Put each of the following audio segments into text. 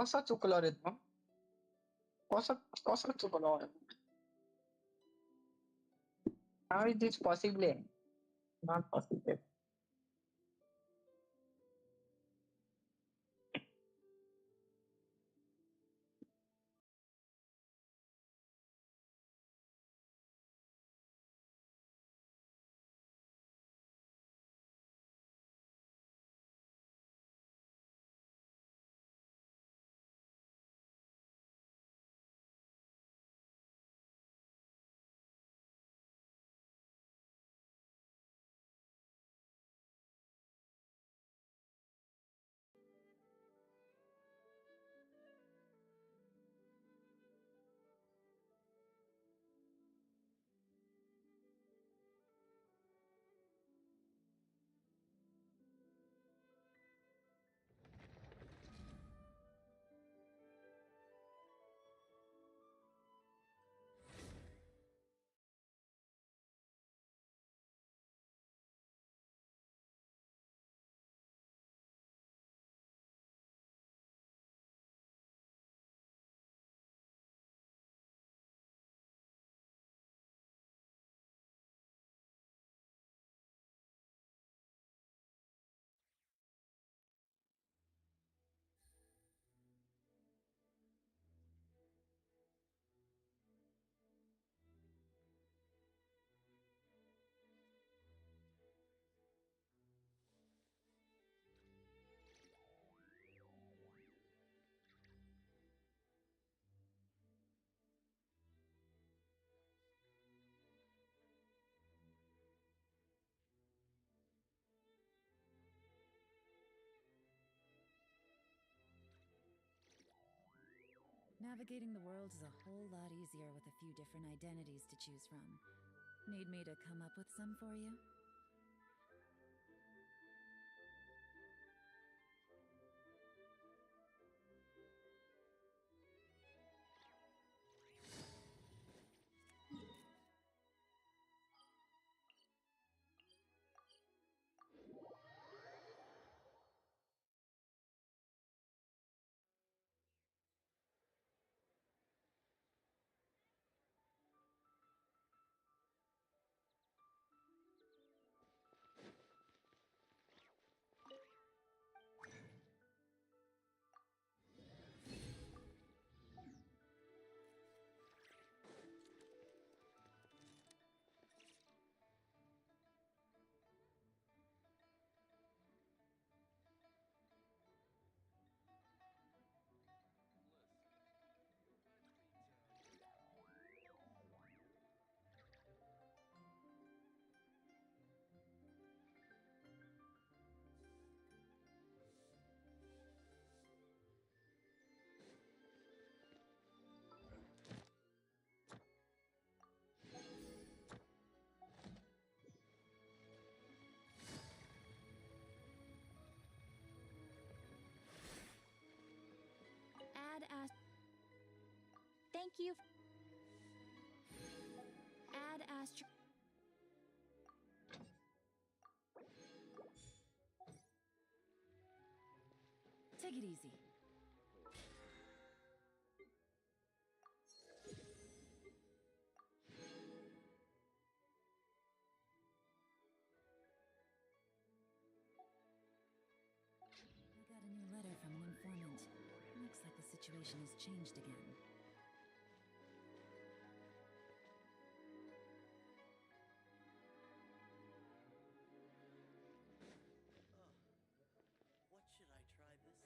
Cosa cioccolato? Cosa cioccolato? How is this possible? Not possible. Navigating the world is a whole lot easier with a few different identities to choose from. Need me to come up with some for you? Thank you. Add astro. Take it easy. I got a new letter from an informant. Looks like the situation has changed again. What should I try this time?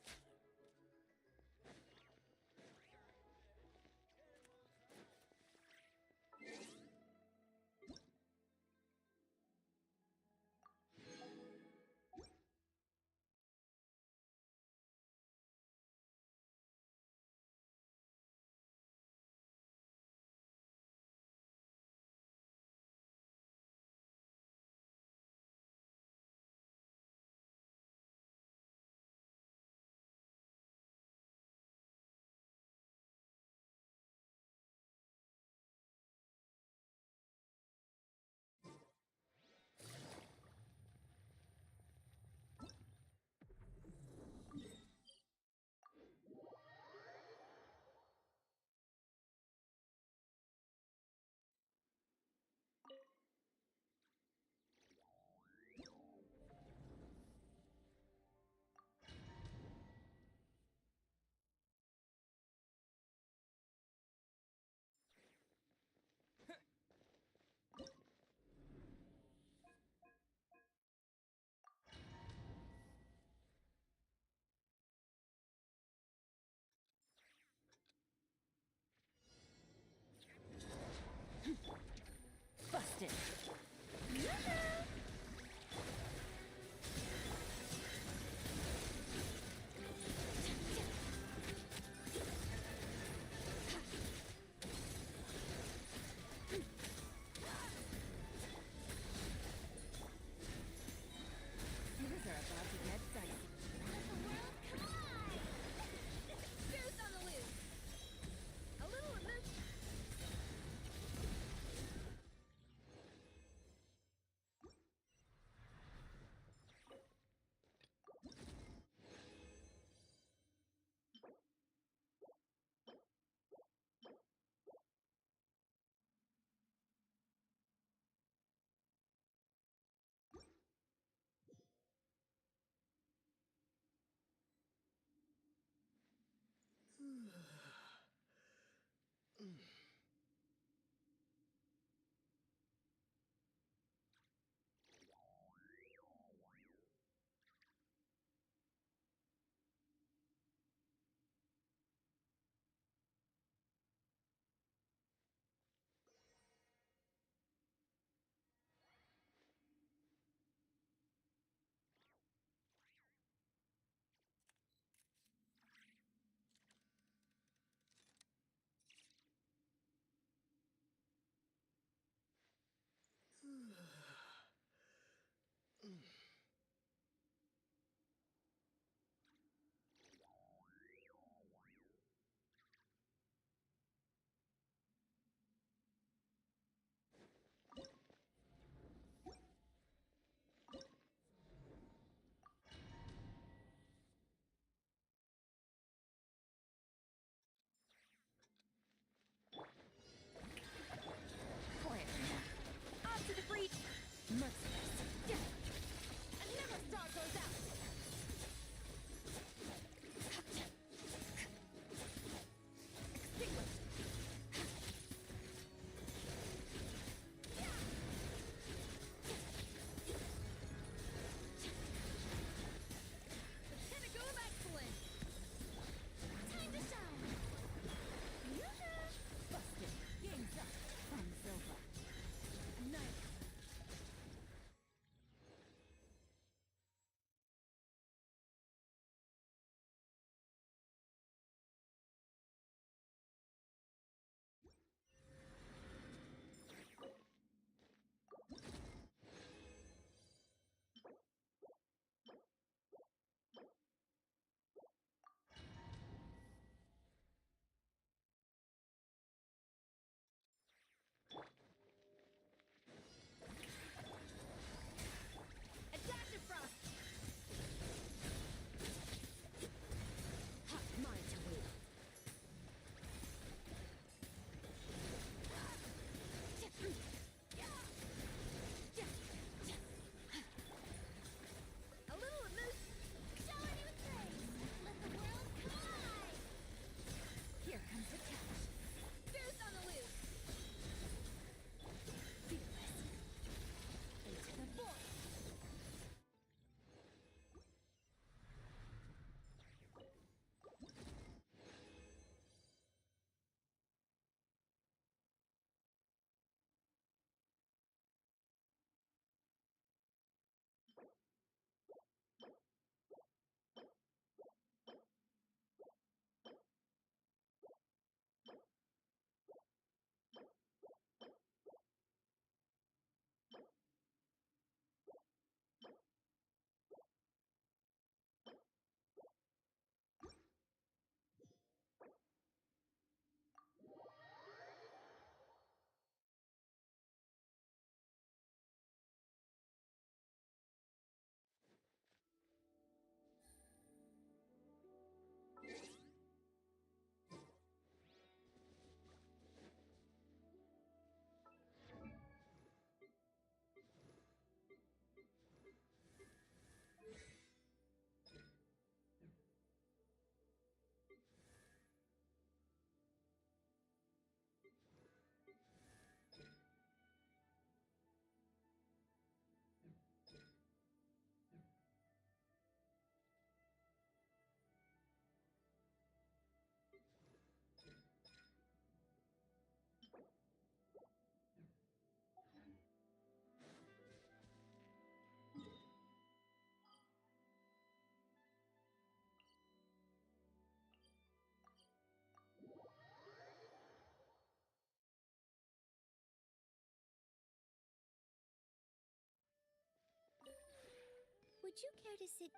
Would you care to sit?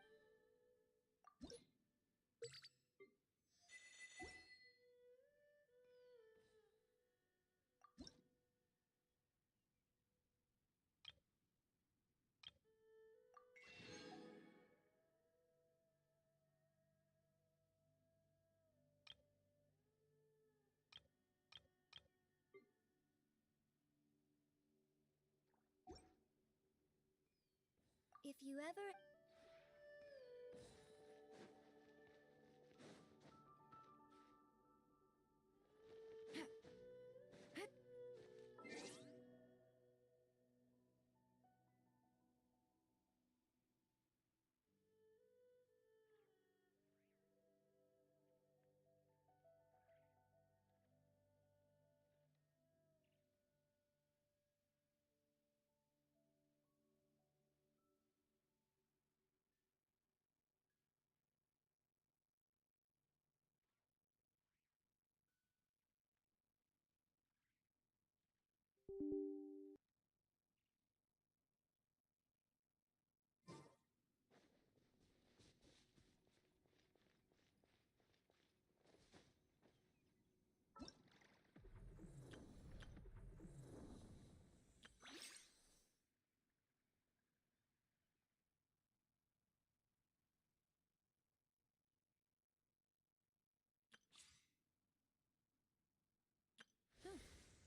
If you ever...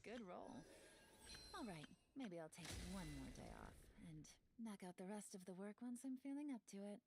Good roll. All right, maybe I'll take one more day off and knock out the rest of the work once I'm feeling up to it.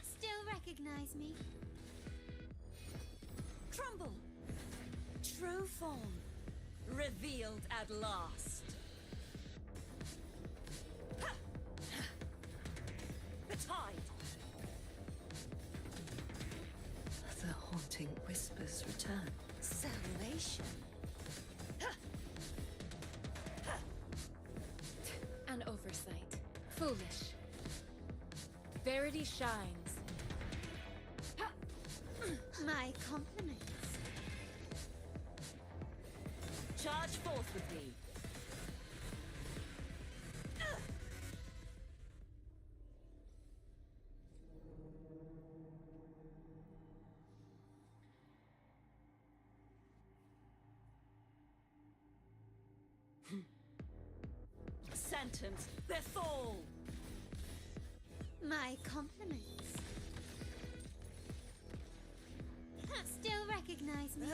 Still recognize me? Crumble! True form, revealed at last. The tide! The haunting whispers return. Salvation. An oversight. Foolish. Verity shines. My compliments. Charge forth with me. Sentence their fall. My compliments. Still recognize me?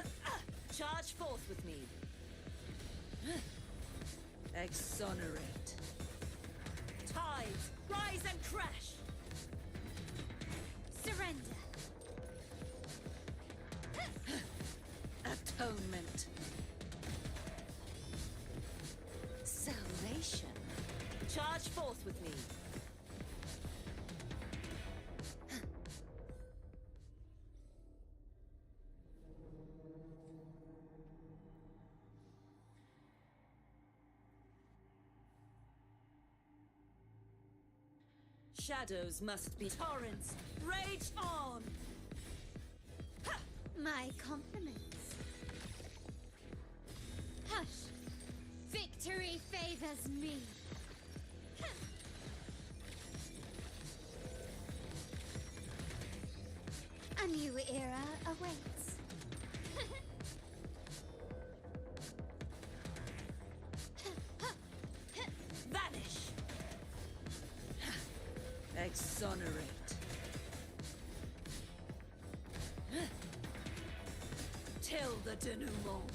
Charge forth with me. Exonerate. Tides, rise and crash. Surrender. Atonement. Salvation. Charge forth with me. shadows must be torrents. Rage on! My compliments. Hush! Victory favors me. A new era awaits. Vanish! Exonerate. Till the denouement.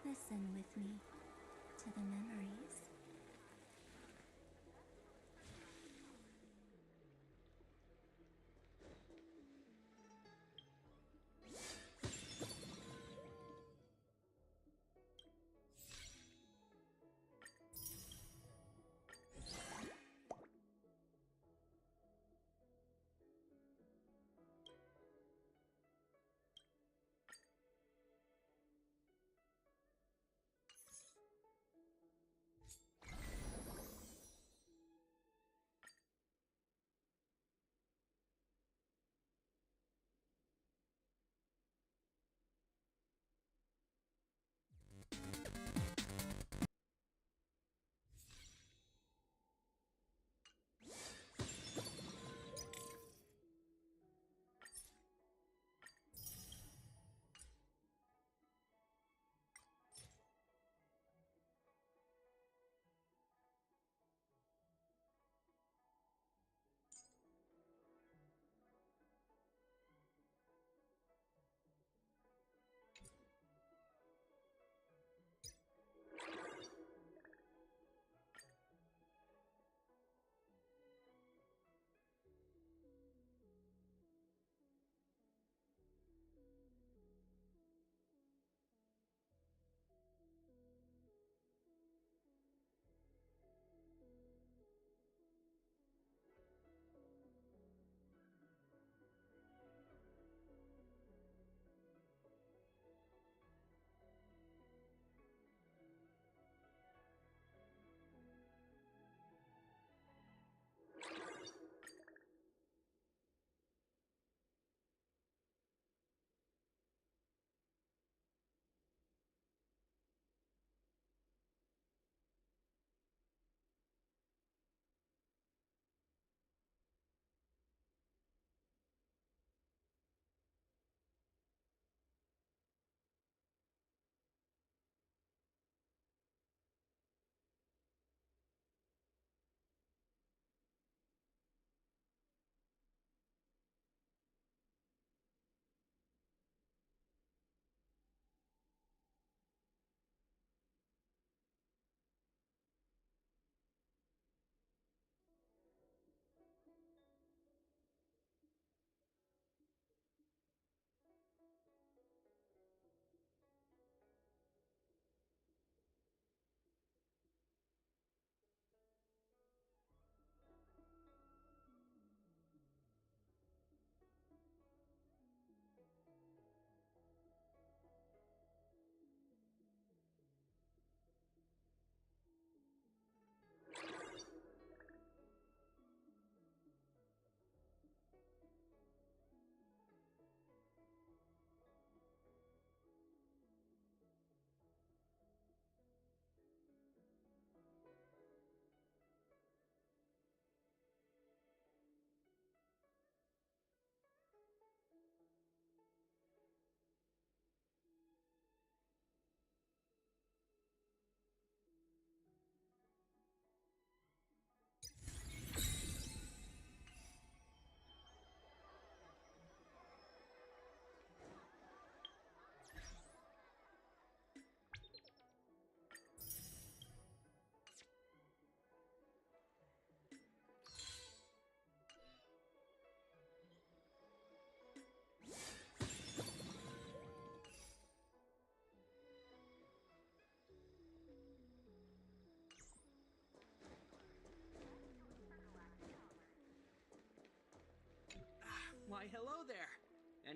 Listen with me to the memories.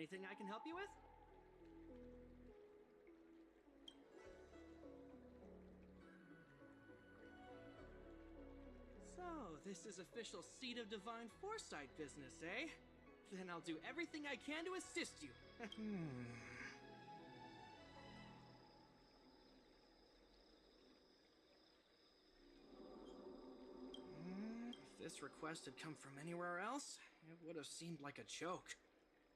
Anything I can help you with? So, this is official Seed of Divine Foresight business, eh? Then I'll do everything I can to assist you. If this request had come from anywhere else, it would have seemed like a joke.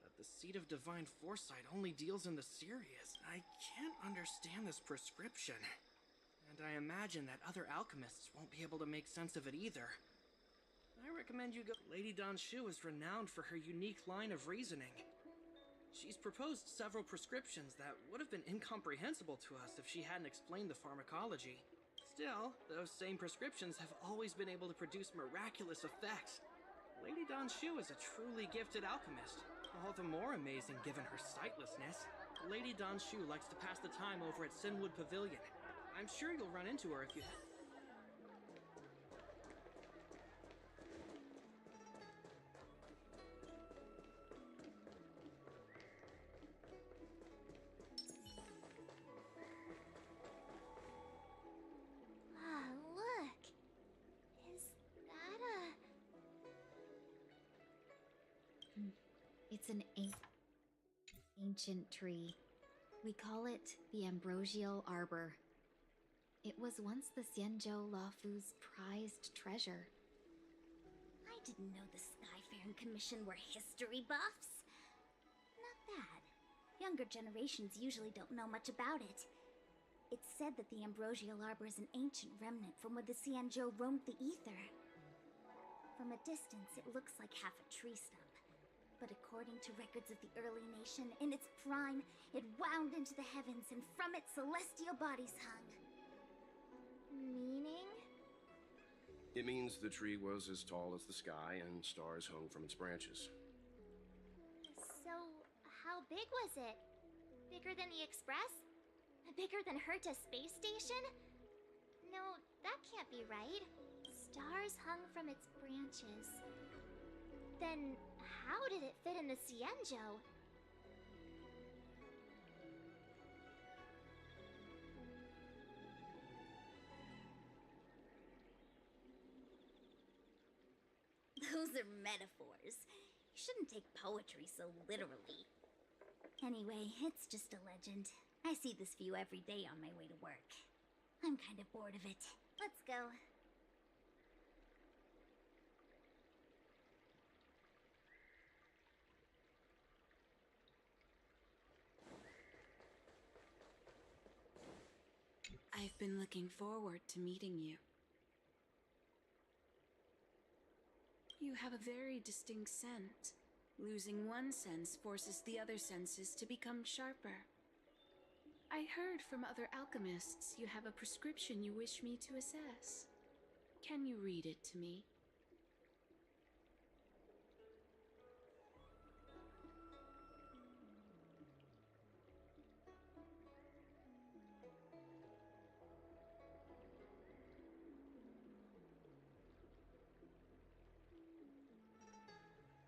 But the Seed of Divine Foresight only deals in the serious. I can't understand this prescription. And I imagine that other alchemists won't be able to make sense of it either. I recommend you go. Lady Danshu is renowned for her unique line of reasoning. She's proposed several prescriptions that would have been incomprehensible to us if she hadn't explained the pharmacology. Still, those same prescriptions have always been able to produce miraculous effects. Lady Danshu is a truly gifted alchemist, all the more amazing given her sightlessness. Lady Danshu likes to pass the time over at Sinwood Pavilion. I'm sure you'll run into her if you have. Ah, look. Is that It's an ancient tree. We call it the Ambrosial Arbor. It was once the Xianzhou Lafu's prized treasure. I didn't know the Skyfaring Commission were history buffs. Not bad. Younger generations usually don't know much about it. It's said that the Ambrosial Arbor is an ancient remnant from when the Xianzhou roamed the ether. From a distance, it looks like half a tree stump. But according to records of the early nation, in its prime, it wound into the heavens and from it celestial bodies hung. Meaning? It means the tree was as tall as the sky and stars hung from its branches. So, how big was it? Bigger than the Express? Bigger than Herta's space station? No, that can't be right. Stars hung from its branches. Then, how did it fit in the Xianzhou? Those are metaphors. You shouldn't take poetry so literally. Anyway, it's just a legend. I see this view every day on my way to work. I'm kind of bored of it. Let's go. I've been looking forward to meeting you. You have a very distinct scent. Losing one sense forces the other senses to become sharper. I heard from other alchemists you have a prescription you wish me to assess. Can you read it to me?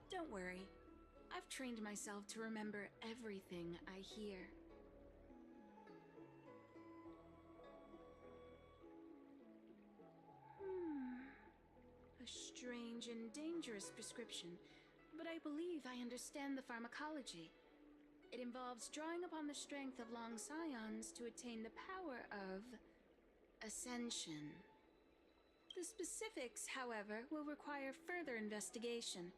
Don't worry. I've trained myself to remember everything I hear. A strange and dangerous prescription, but I believe I understand the pharmacology. It involves drawing upon the strength of long scions to attain the power of ascension. The specifics, however, will require further investigation.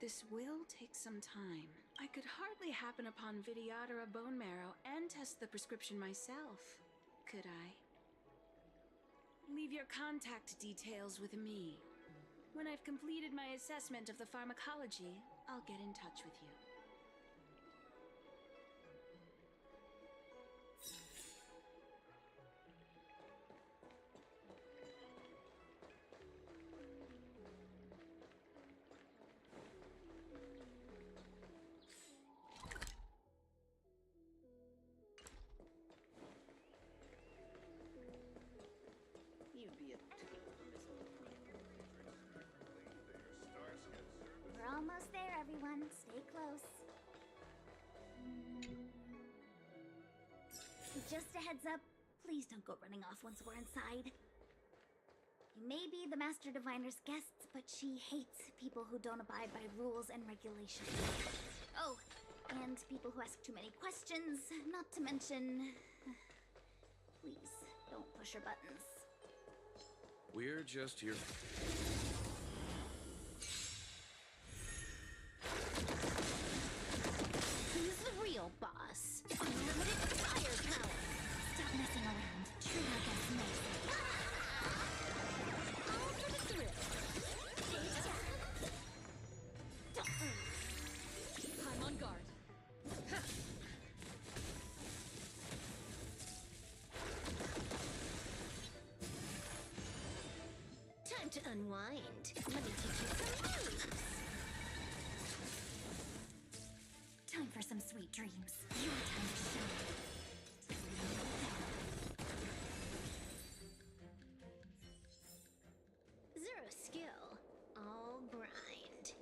This will take some time. I could hardly happen upon Vidyadhara bone marrow and test the prescription myself, could I? Leave your contact details with me. When I've completed my assessment of the pharmacology, I'll get in touch with you. You'd be a We're almost there, everyone. Stay close. Just a heads up, please don't go running off once we're inside. You may be the Master Diviner's guests, but she hates people who don't abide by rules and regulations. Oh, and people who ask too many questions, not to mention... Please, don't push her buttons. We're just here. Who's the real boss? Unlimited firepower! Stop messing around. Treat our guests nicely. All for the thrill. I'm on guard. Time to unwind. Let me teach you some moves. Time for some sweet dreams. Your time to shine. Zero skill, all grind.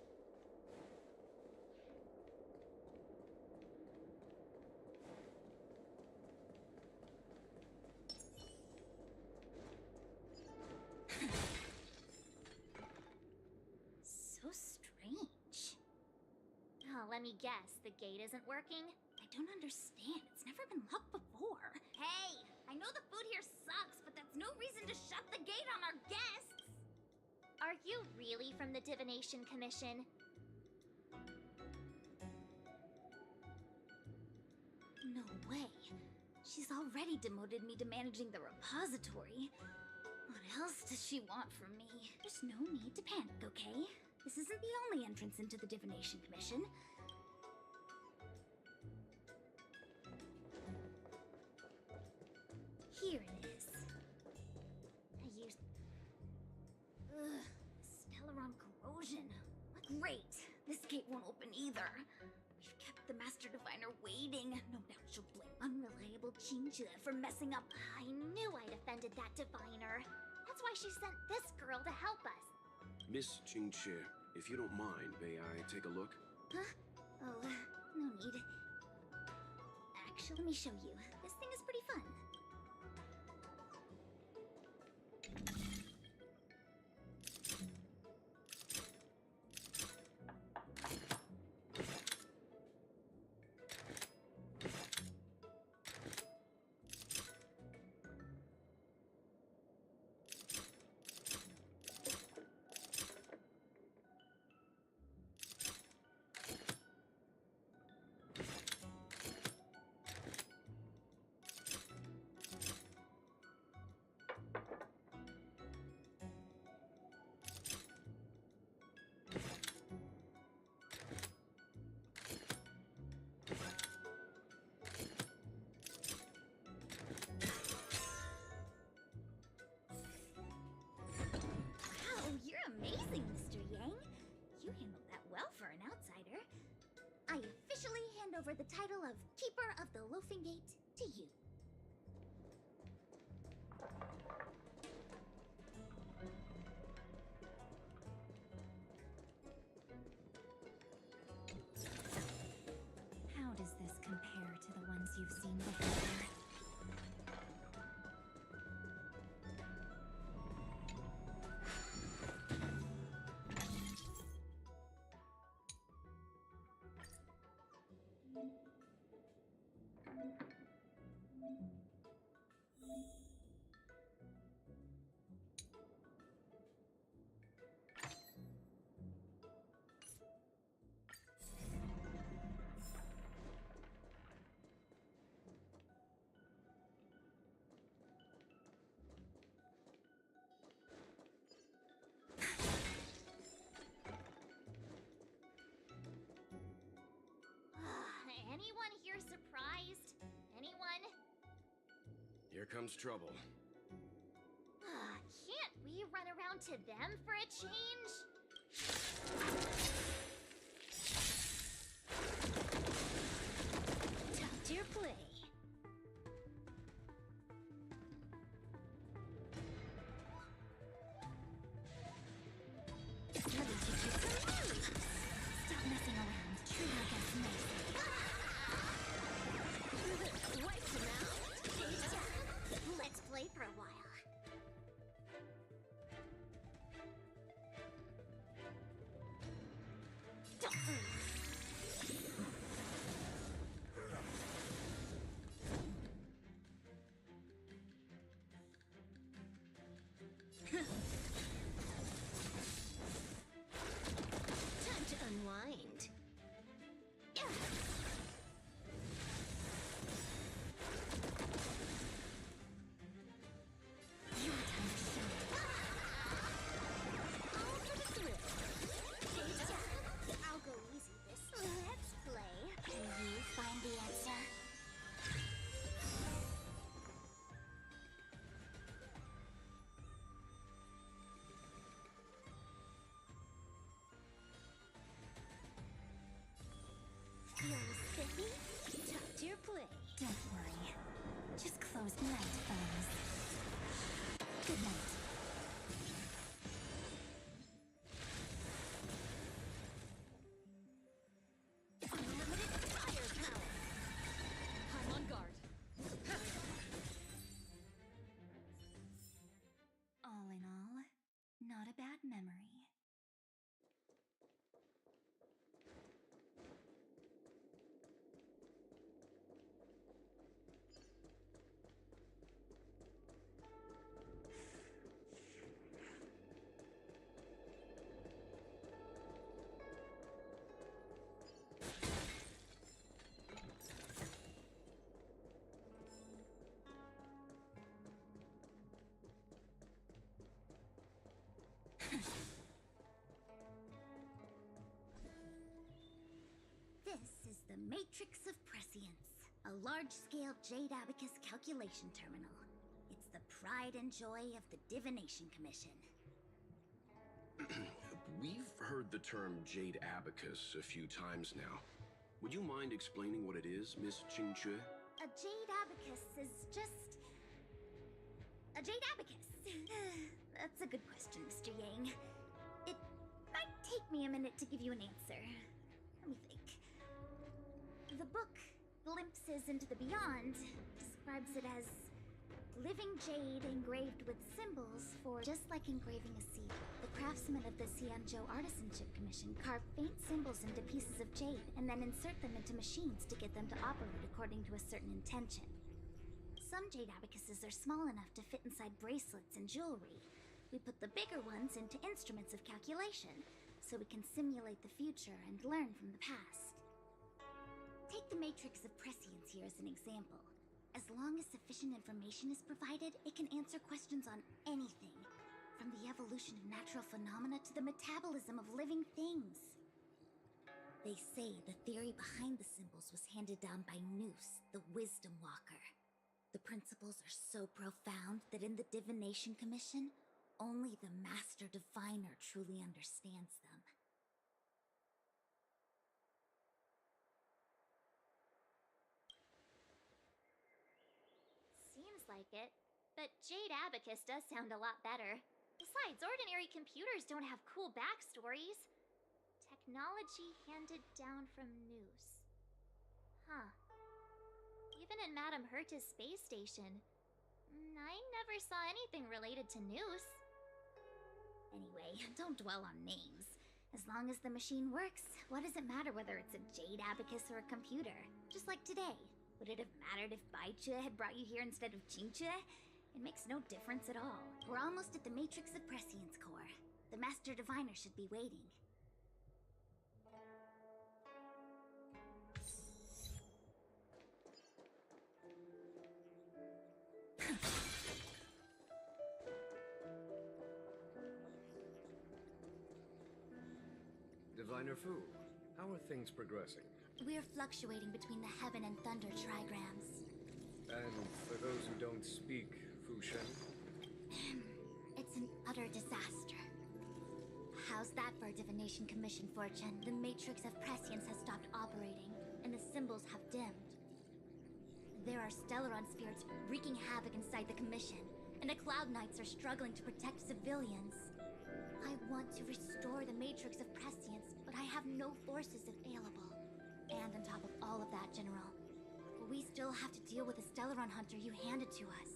So strange. Oh, let me guess. The gate isn't working? I don't understand. It's never been locked before. Hey! I know the food here sucks, but that's no reason to shut the gate on our guests! Are you really from the Divination Commission? No way. She's already demoted me to managing the repository. What else does she want from me? There's no need to panic, okay? This isn't the only entrance into the Divination Commission. Here it is. I used... Ugh, Stellaron corrosion. What? Great. This gate won't open either. We've kept the Master Diviner waiting. No doubt she'll blame unreliable Chincha for messing up. I knew I'd offended that Diviner. That's why she sent this girl to help us. Miss Qingxie, if you don't mind, may I take a look? Huh? Oh, no need. Actually, let me show you. This thing is pretty fun. Amazing, Mr. Yang. You handled that well for an outsider. I officially hand over the title of Keeper of the Loafing Gate to you. How does this compare to the ones you've seen before? Anyone here surprised? Anyone? Here comes trouble. Can't we run around to them for a change? Doctor Play. Let me teach you some moves. Stop messing around. Treat our guests nicely. Wipe them out. Matrix of Prescience, a large-scale Jade Abacus calculation terminal. It's the pride and joy of the Divination Commission. We've heard the term Jade Abacus a few times now. Would you mind explaining what it is, Miss Qingque? A Jade Abacus is just... a Jade Abacus. That's a good question, Mr. Yang. It might take me a minute to give you an answer. Let me think. The book, Glimpses into the Beyond, describes it as living jade engraved with symbols for... Just like engraving a seed, the craftsmen of the Xianzhou Artisanship Commission carve faint symbols into pieces of jade and then insert them into machines to get them to operate according to a certain intention. Some jade abacuses are small enough to fit inside bracelets and jewelry. We put the bigger ones into instruments of calculation, so we can simulate the future and learn from the past. Take the Matrix of Prescience here as an example. As long as sufficient information is provided, it can answer questions on anything, from the evolution of natural phenomena to the metabolism of living things. They say the theory behind the symbols was handed down by Noose, the Wisdom Walker. The principles are so profound that in the Divination Commission, only the Master Diviner truly understands them. Seems like it. But Jade Abacus does sound a lot better. Besides, ordinary computers don't have cool backstories. Technology handed down from Noose. Huh. Even in Madame Herta's space station, I never saw anything related to Noose. Anyway, don't dwell on names. As long as the machine works, what does it matter whether it's a Jade Abacus or a computer? Just like today. Would it have mattered if Baichue had brought you here instead of Qingque? It makes no difference at all. We're almost at the Matrix of Prescience core. The Master Diviner should be waiting. Diviner Fu, how are things progressing? We're fluctuating between the Heaven and Thunder trigrams. And for those who don't speak Fu Shen? It's an utter disaster. How's that for a Divination Commission fortune? The Matrix of Prescience has stopped operating, and the symbols have dimmed. There are Stellaron spirits wreaking havoc inside the Commission, and the Cloud Knights are struggling to protect civilians. I want to restore the Matrix of Prescience, but I have no forces available. And on top of all of that, General, we still have to deal with the Stellaron Hunter you handed to us.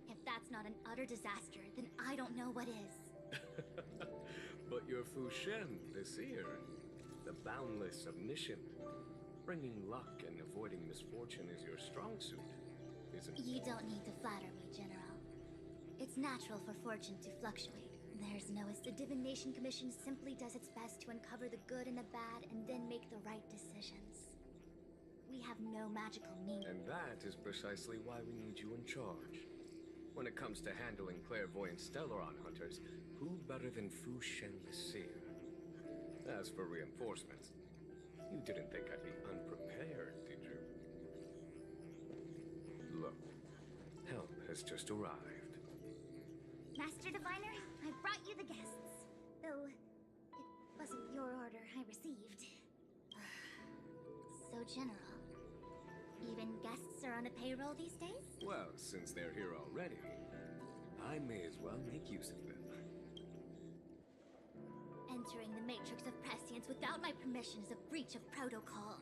If that's not an utter disaster, then I don't know what is. But you're Fu Shen, the seer. The boundless omniscient. Bringing luck and avoiding misfortune is your strong suit, isn't it? You don't need to flatter me, General. It's natural for fortune to fluctuate. There's no... The Divination Commission simply does its best to uncover the good and the bad and then make the right decisions. We have no magical means. And that is precisely why we need you in charge. When it comes to handling clairvoyant Stellaron hunters, who better than Fu Shen the Seer? As for reinforcements, you didn't think I'd be unprepared, did you? Look, help has just arrived. Master Diviner, I brought you the guests. Though, it wasn't your order I received. So, General, even guests are on a payroll these days? Well, since they're here already, I may as well make use of them. Entering the Matrix of Prescience without my permission is a breach of protocol.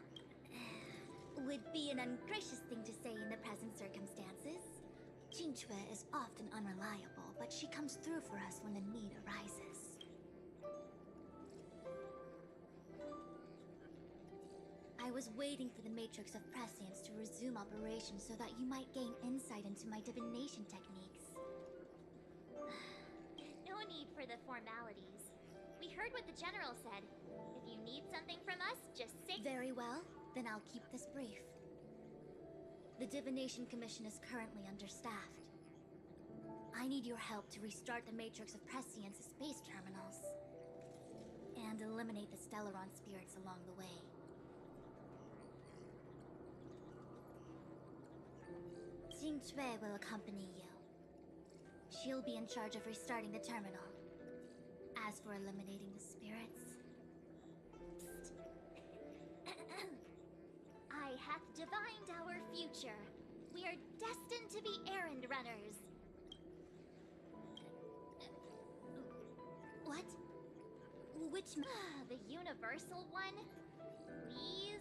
Would be an ungracious thing to say in the present circumstances. Qingque is often unreliable, but she comes through for us when the need arises. I was waiting for the Matrix of Prescience to resume operations so that you might gain insight into my divination techniques. No need for the formalities. We heard what the General said. If you need something from us, just say— Very well, then I'll keep this brief. The Divination Commission is currently understaffed. I need your help to restart the Matrix of Prescience's space terminals. And eliminate the Stellaron spirits along the way. Jingchui will accompany you. She'll be in charge of restarting the terminal. As for eliminating the spirits... I hath divined our future. We are destined to be errand runners. What? Which... The universal one? Please?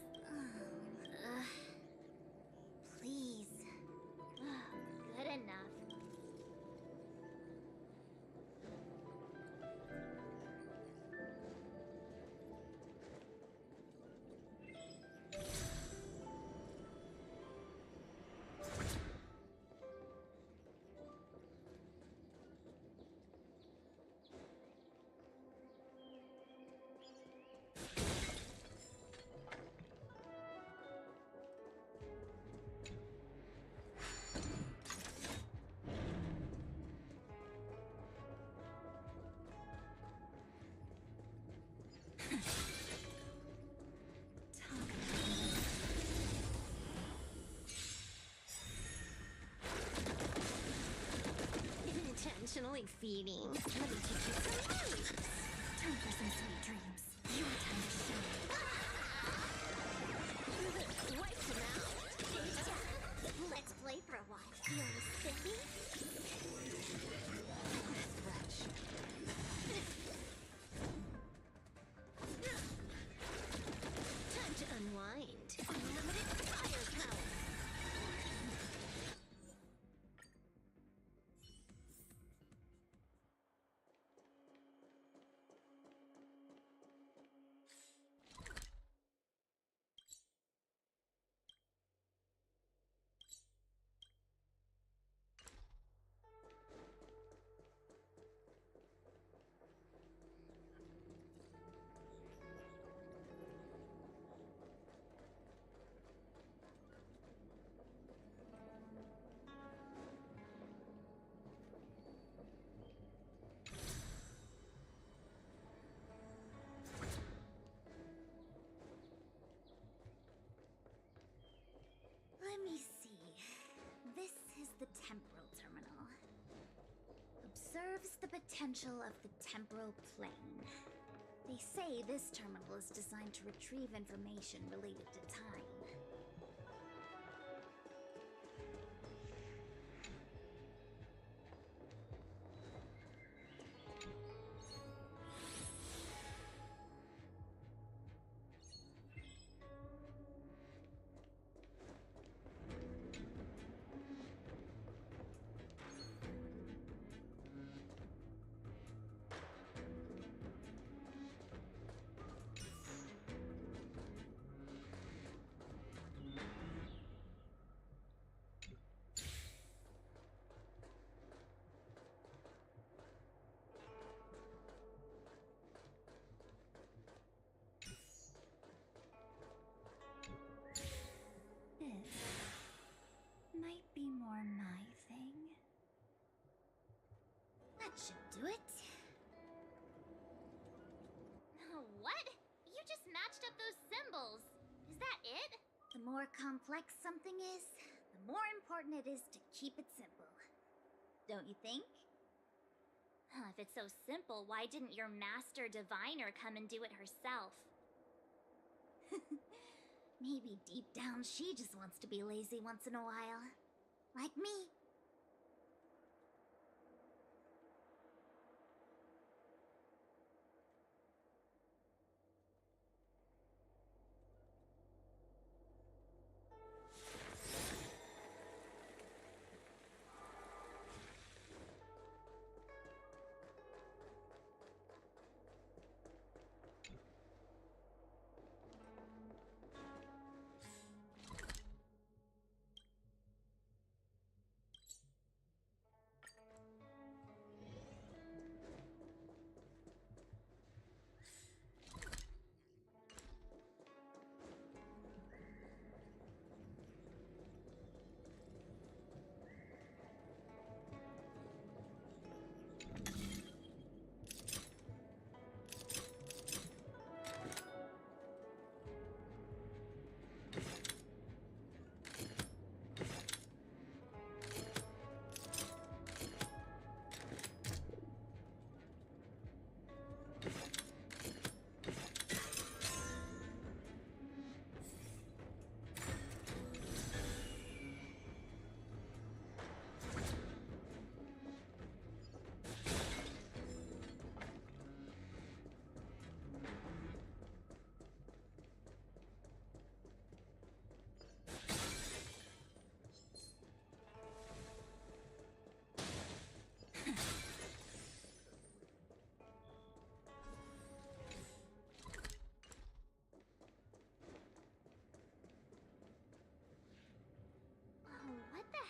Please. Good enough. Intentionally feeding. Let me teach you some moves. Time for some sweet dreams. Your time to shine. Wipe them out. Let's play for a while. Feeling spiffy? Fletch. Time to unwind. Unlimited firepower. Let me see. This is the temporal terminal. Observes the potential of the temporal plane. They say this terminal is designed to retrieve information related to time. Might be more my thing. That should do it. What? You just matched up those symbols. Is that it? The more complex something is, the more important it is to keep it simple. Don't you think? If it's so simple, why didn't your master diviner come and do it herself? Maybe deep down she just wants to be lazy once in a while. Like me.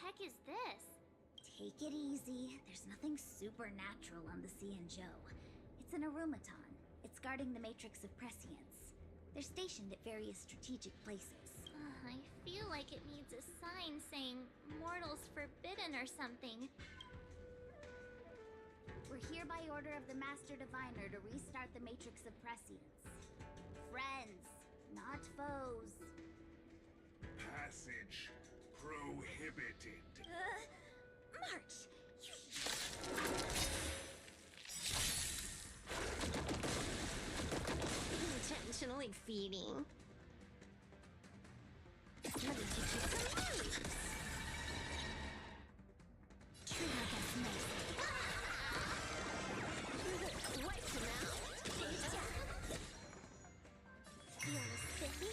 heck is this? Take it easy. There's nothing supernatural on the Cianzhou. It's an aromaton. It's guarding the Matrix of Prescience. They're stationed at various strategic places. I feel like it needs a sign saying mortals forbidden or something. We're here by order of the Master Diviner to restart the Matrix of Prescience. Friends, not foes. Passage prohibited. March! Intentionally feeding. Let me teach you some moves. True against mercy. Wipe him out. Feel a spiffy?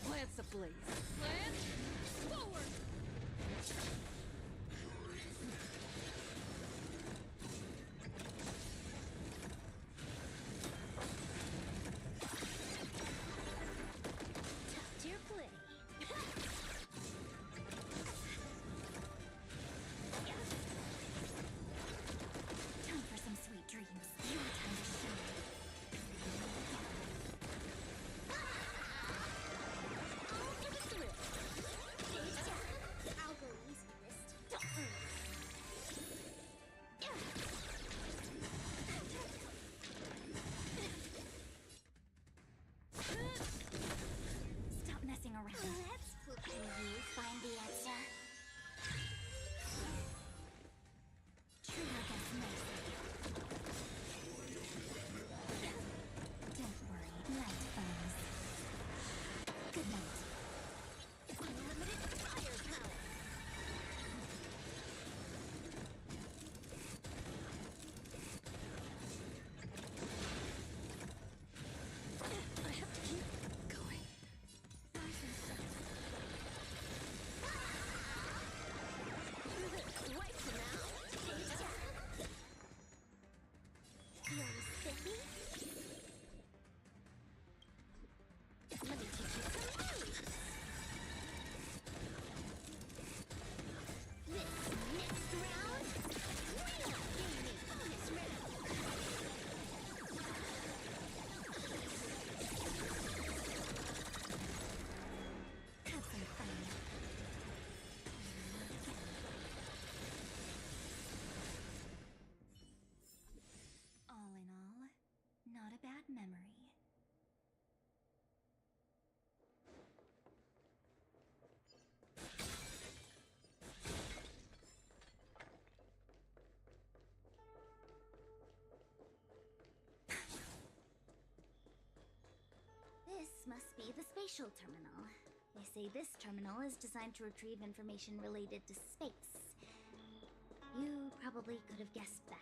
Lance ablaze. Lance, forward! Top tier play. Time for some sweet dreams. Your time to shine. All for the thrill. I'll go easy this time. Stop messing around. Let's flip. Do you find the answer? True against mercy. Don't worry, night foes. Good night. Unlimited firepower. I have to keep going. Wipe him out. Feel spiffy? Let me teach you some moves. This next round, we are gaining bonus round. Have some fun. All in all, not a bad memory. This must be the spatial terminal. They say this terminal is designed to retrieve information related to space. You probably could have guessed that.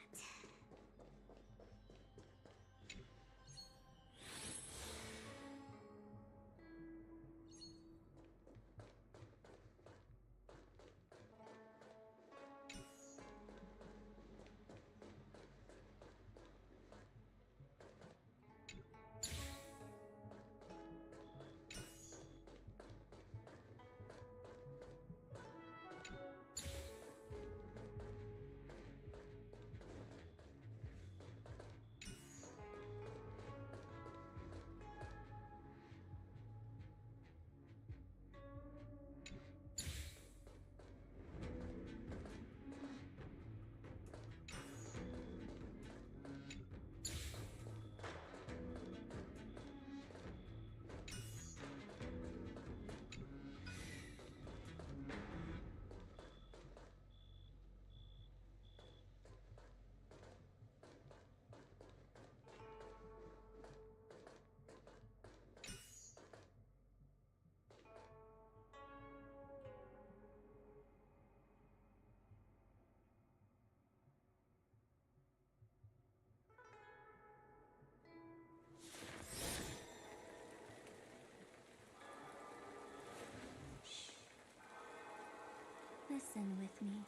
Listen with me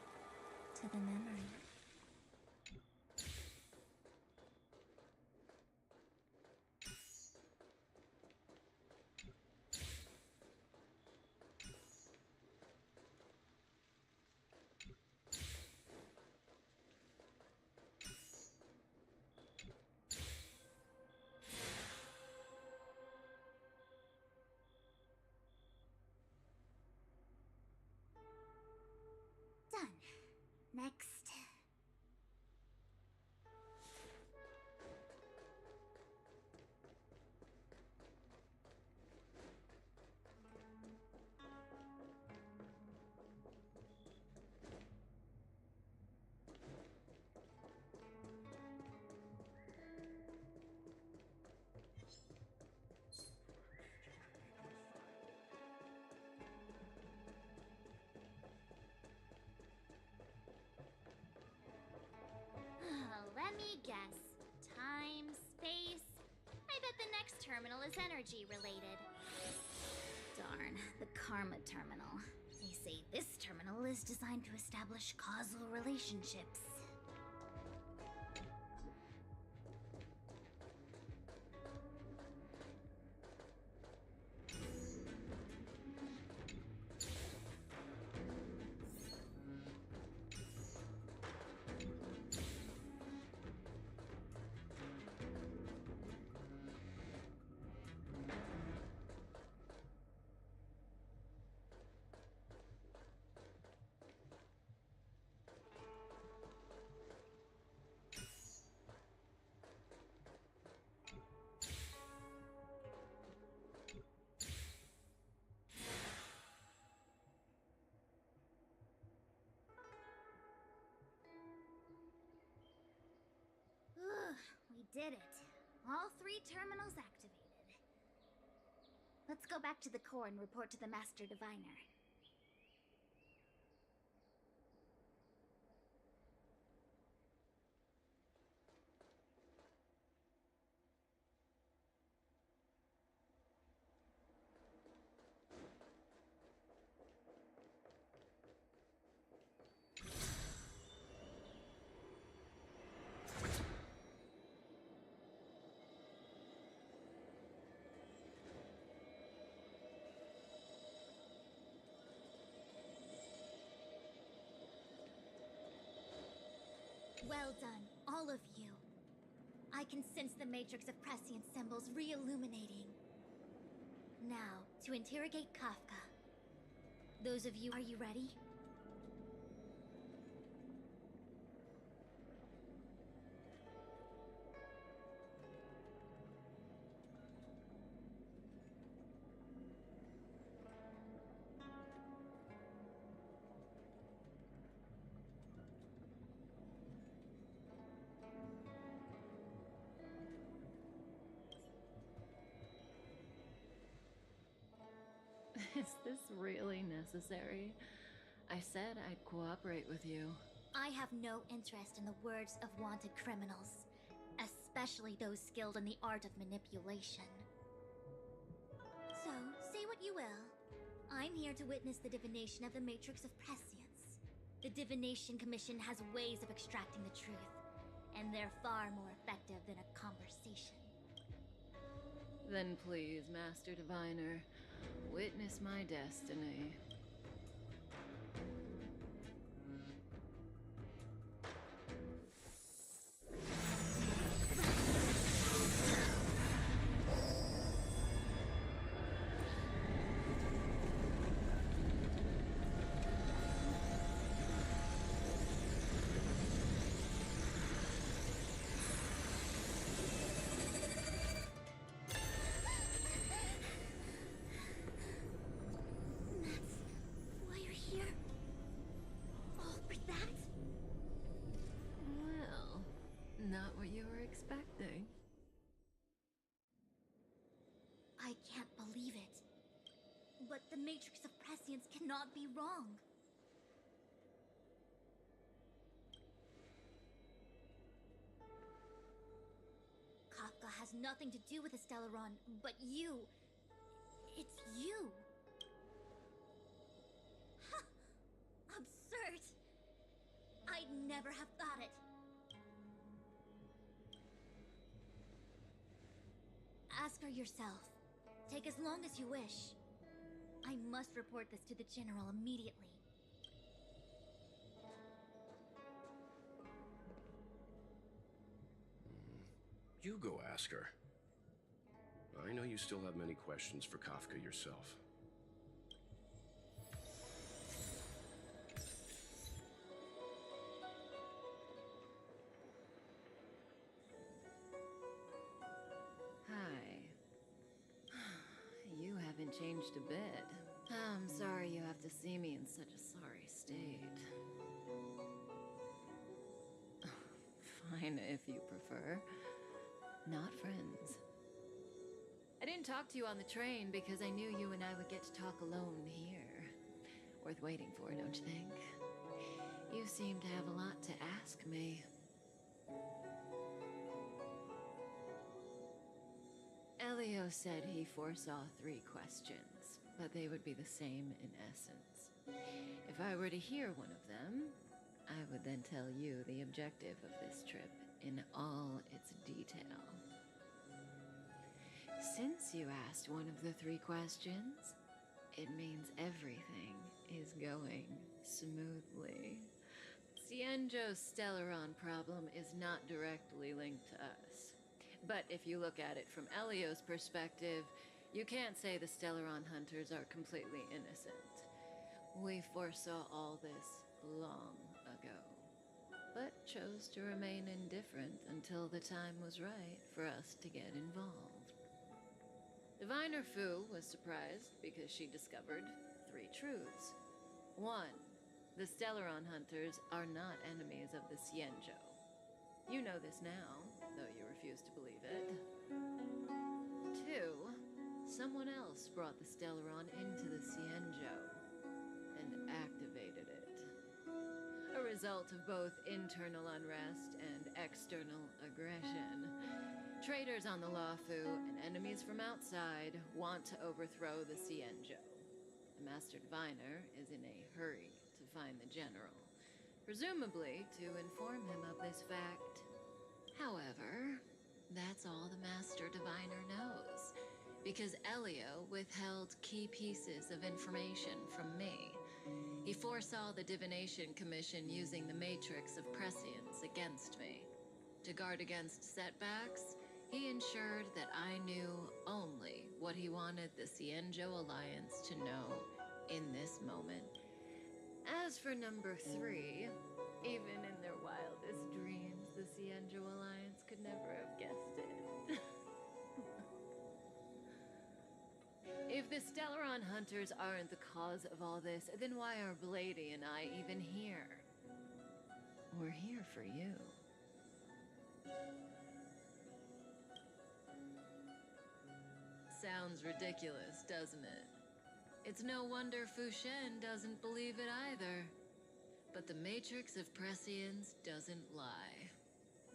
to the memory. Next. Let me guess. Time, space. I bet the next terminal is energy related. Darn, the Karma Terminal. They say this terminal is designed to establish causal relationships. We did it. All 3 terminals activated. Let's go back to the core and report to the Master Diviner. Well done, all of you. I can sense the matrix of prescient symbols re-illuminating. Now, to interrogate Kafka. Those of you, are you ready? Is this really necessary? I said I'd cooperate with you. I have no interest in the words of wanted criminals, especially those skilled in the art of manipulation. So, say what you will. I'm here to witness the divination of the Matrix of Prescience. The Divination Commission has ways of extracting the truth, and they're far more effective than a conversation. Then please, Master Diviner, witness my destiny. Not what you were expecting. I can't believe it. But the Matrix of Prescience cannot be wrong. Kafka has nothing to do with the Stellaron, but you. It's you. Ha! Absurd. I'd never have thought it. Ask her yourself. Take as long as you wish. I must report this to the General immediately. You go ask her. I know you still have many questions for Kafka yourself. haven't changed a bit. I'm sorry you have to see me in such a sorry state. Fine, if you prefer. Not friends. I didn't talk to you on the train because I knew you and I would get to talk alone here. Worth waiting for, don't you think? You seem to have a lot to ask me. Elio said he foresaw 3 questions, but they would be the same in essence. If I were to hear one of them, I would then tell you the objective of this trip in all its detail. Since you asked one of the 3 questions, it means everything is going smoothly. Cienjo's Stellaron problem is not directly linked to us. But if you look at it from Elio's perspective, you can't say the Stellaron hunters are completely innocent. We foresaw all this long ago, but chose to remain indifferent until the time was right for us to get involved. Diviner Fu was surprised because she discovered 3 truths. 1. The Stellaron hunters are not enemies of the Cienjo. You know this now, though you refuse to believe it. 2. Someone else brought the Stellaron into the Cienjo and activated it. A result of both internal unrest and external aggression. Traitors on the Luofu and enemies from outside want to overthrow the Cienjo. The Master Diviner is in a hurry to find the General, presumably to inform him of this fact. However, that's all the Master Diviner knows, because Elio withheld key pieces of information from me. He foresaw the Divination Commission using the Matrix of Prescience against me. To guard against setbacks, he ensured that I knew only what he wanted the Cienjo Alliance to know in this moment. As for number 3, even in their wildest dreams, the Cienjo Alliance could never have guessed it. If the Stellaron hunters aren't the cause of all this, then why are Blady and I even here? We're here for you. Sounds ridiculous, doesn't it? It's no wonder Fu Shen doesn't believe it either. But the Matrix of Prescience doesn't lie.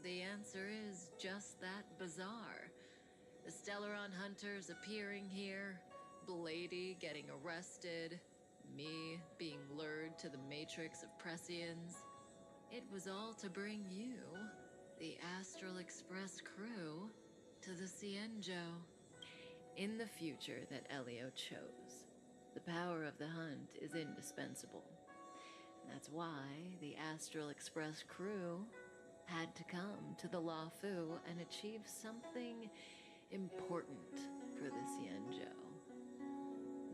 The answer is just that bizarre. The Stellaron hunters appearing here, Blady getting arrested, me being lured to the Matrix of Prescience. It was all to bring you, the Astral Express crew, to the Cienjo. In the future that Elio chose, the power of the hunt is indispensable. And that's why the Astral Express crew had to come to the Luofu and achieve something important for the Cienjo.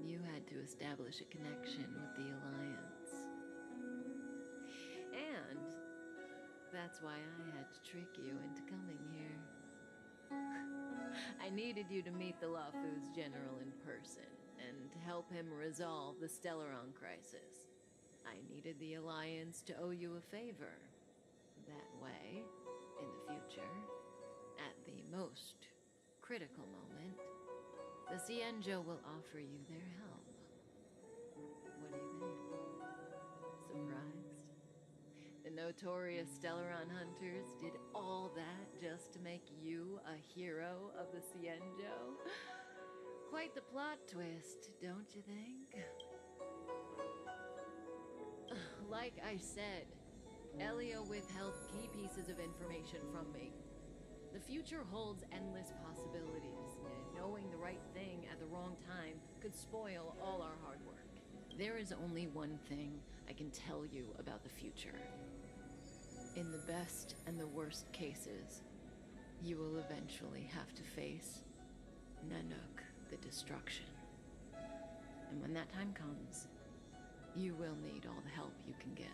You had to establish a connection with the Alliance. And that's why I had to trick you into coming here. I needed you to meet the Luofu's general in person and to help him resolve the Stellaron crisis. I needed the Alliance to owe you a favor. That way, in the future, at the most critical moment, the Cienjo will offer you their help. What do you think? Surprised? The notorious Stellaron hunters did all that just to make you a hero of the Cienjo? Quite the plot twist, don't you think? Like I said, Elio withheld key pieces of information from me. The future holds endless possibilities, and knowing the right thing at the wrong time could spoil all our hard work. There is only one thing I can tell you about the future. In the best and the worst cases, you will eventually have to face Nanook, the destruction. And when that time comes, you will need all the help you can get.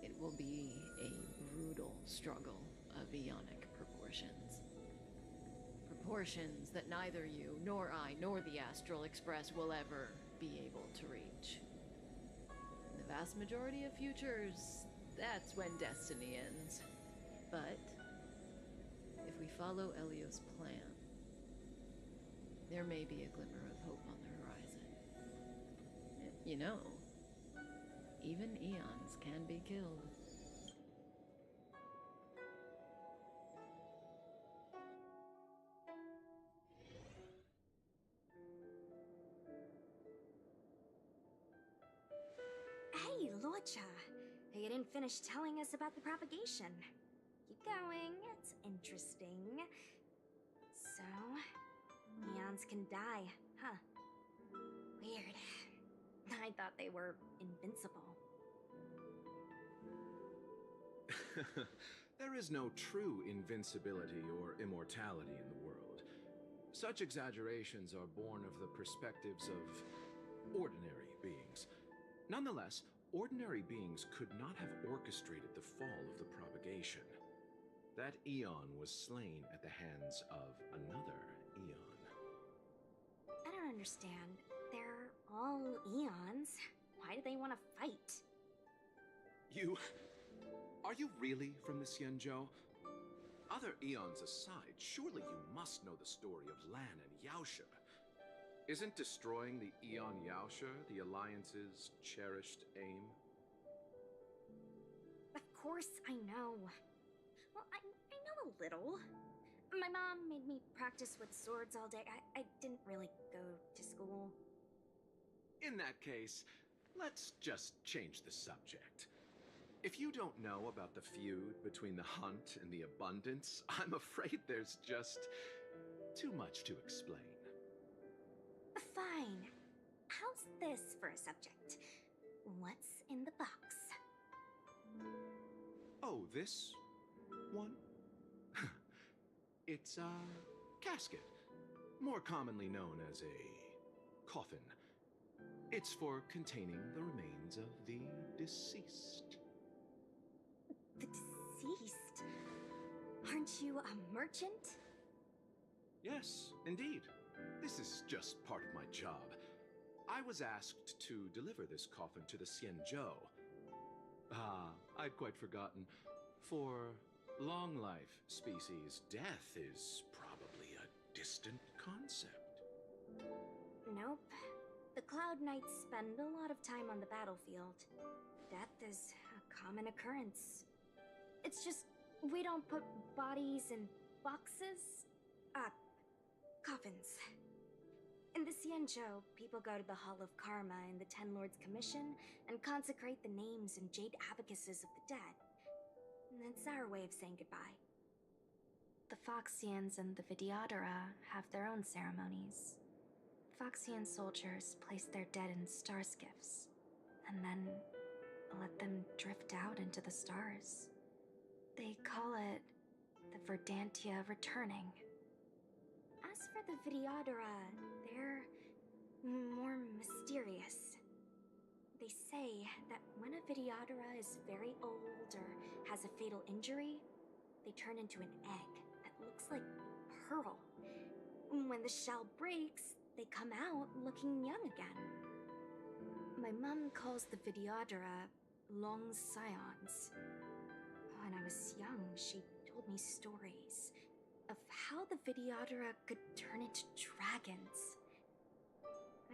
It will be a brutal struggle of Ionic proportions. portions that neither you, nor I, nor the Astral Express will ever be able to reach. In the vast majority of futures, that's when destiny ends. But if we follow Elio's plan, there may be a glimmer of hope on the horizon. You know, even eons can be killed. Hey, Lorcha. You didn't finish telling us about the propagation. Keep going, it's interesting. So, eons can die, huh? Weird. I thought they were invincible. There is no true invincibility or immortality in the world. Such exaggerations are born of the perspectives of ordinary beings. Nonetheless, ordinary beings could not have orchestrated the fall of the propagation. That eon was slain at the hands of another eon. I don't understand. They're all eons. Why do they want to fight? Are you really from the Xianzhou? Other eons aside, surely you must know the story of Lan and Yaoshe. Isn't destroying the Eon Yaoshe the Alliance's cherished aim? Of course I know. Well, I know a little. My mom made me practice with swords all day. I didn't really go to school. In that case, let's just change the subject. If you don't know about the feud between the Hunt and the Abundance, I'm afraid there's just too much to explain. Fine. How's this for a subject? What's in the box? Oh, this one? It's a casket, more commonly known as a coffin. It's for containing the remains of the deceased. The deceased? Aren't you a merchant? Yes, indeed. This is just part of my job. I was asked to deliver this coffin to the Xianzhou. I'd quite forgotten. For long life species, death is probably a distant concept. Nope. The Cloud Knights spend a lot of time on the battlefield. Death is a common occurrence. It's just, we don't put bodies in boxes. Coffins. In the Xianzhou, people go to the Hall of Karma in the Ten Lords Commission and consecrate the names and jade abacuses of the dead. That's our way of saying goodbye. The Foxians and the Vidyadhara have their own ceremonies. Foxian soldiers place their dead in star skiffs, and then let them drift out into the stars. They call it the Verdantia returning. As for the Vidyadhara, they're more mysterious. They say that when a Vidyadhara is very old or has a fatal injury, they turn into an egg that looks like pearl. When the shell breaks, they come out looking young again. My mom calls the Vidyadhara long scions. When I was young, she told me stories of how the Vidyadhara could turn into dragons.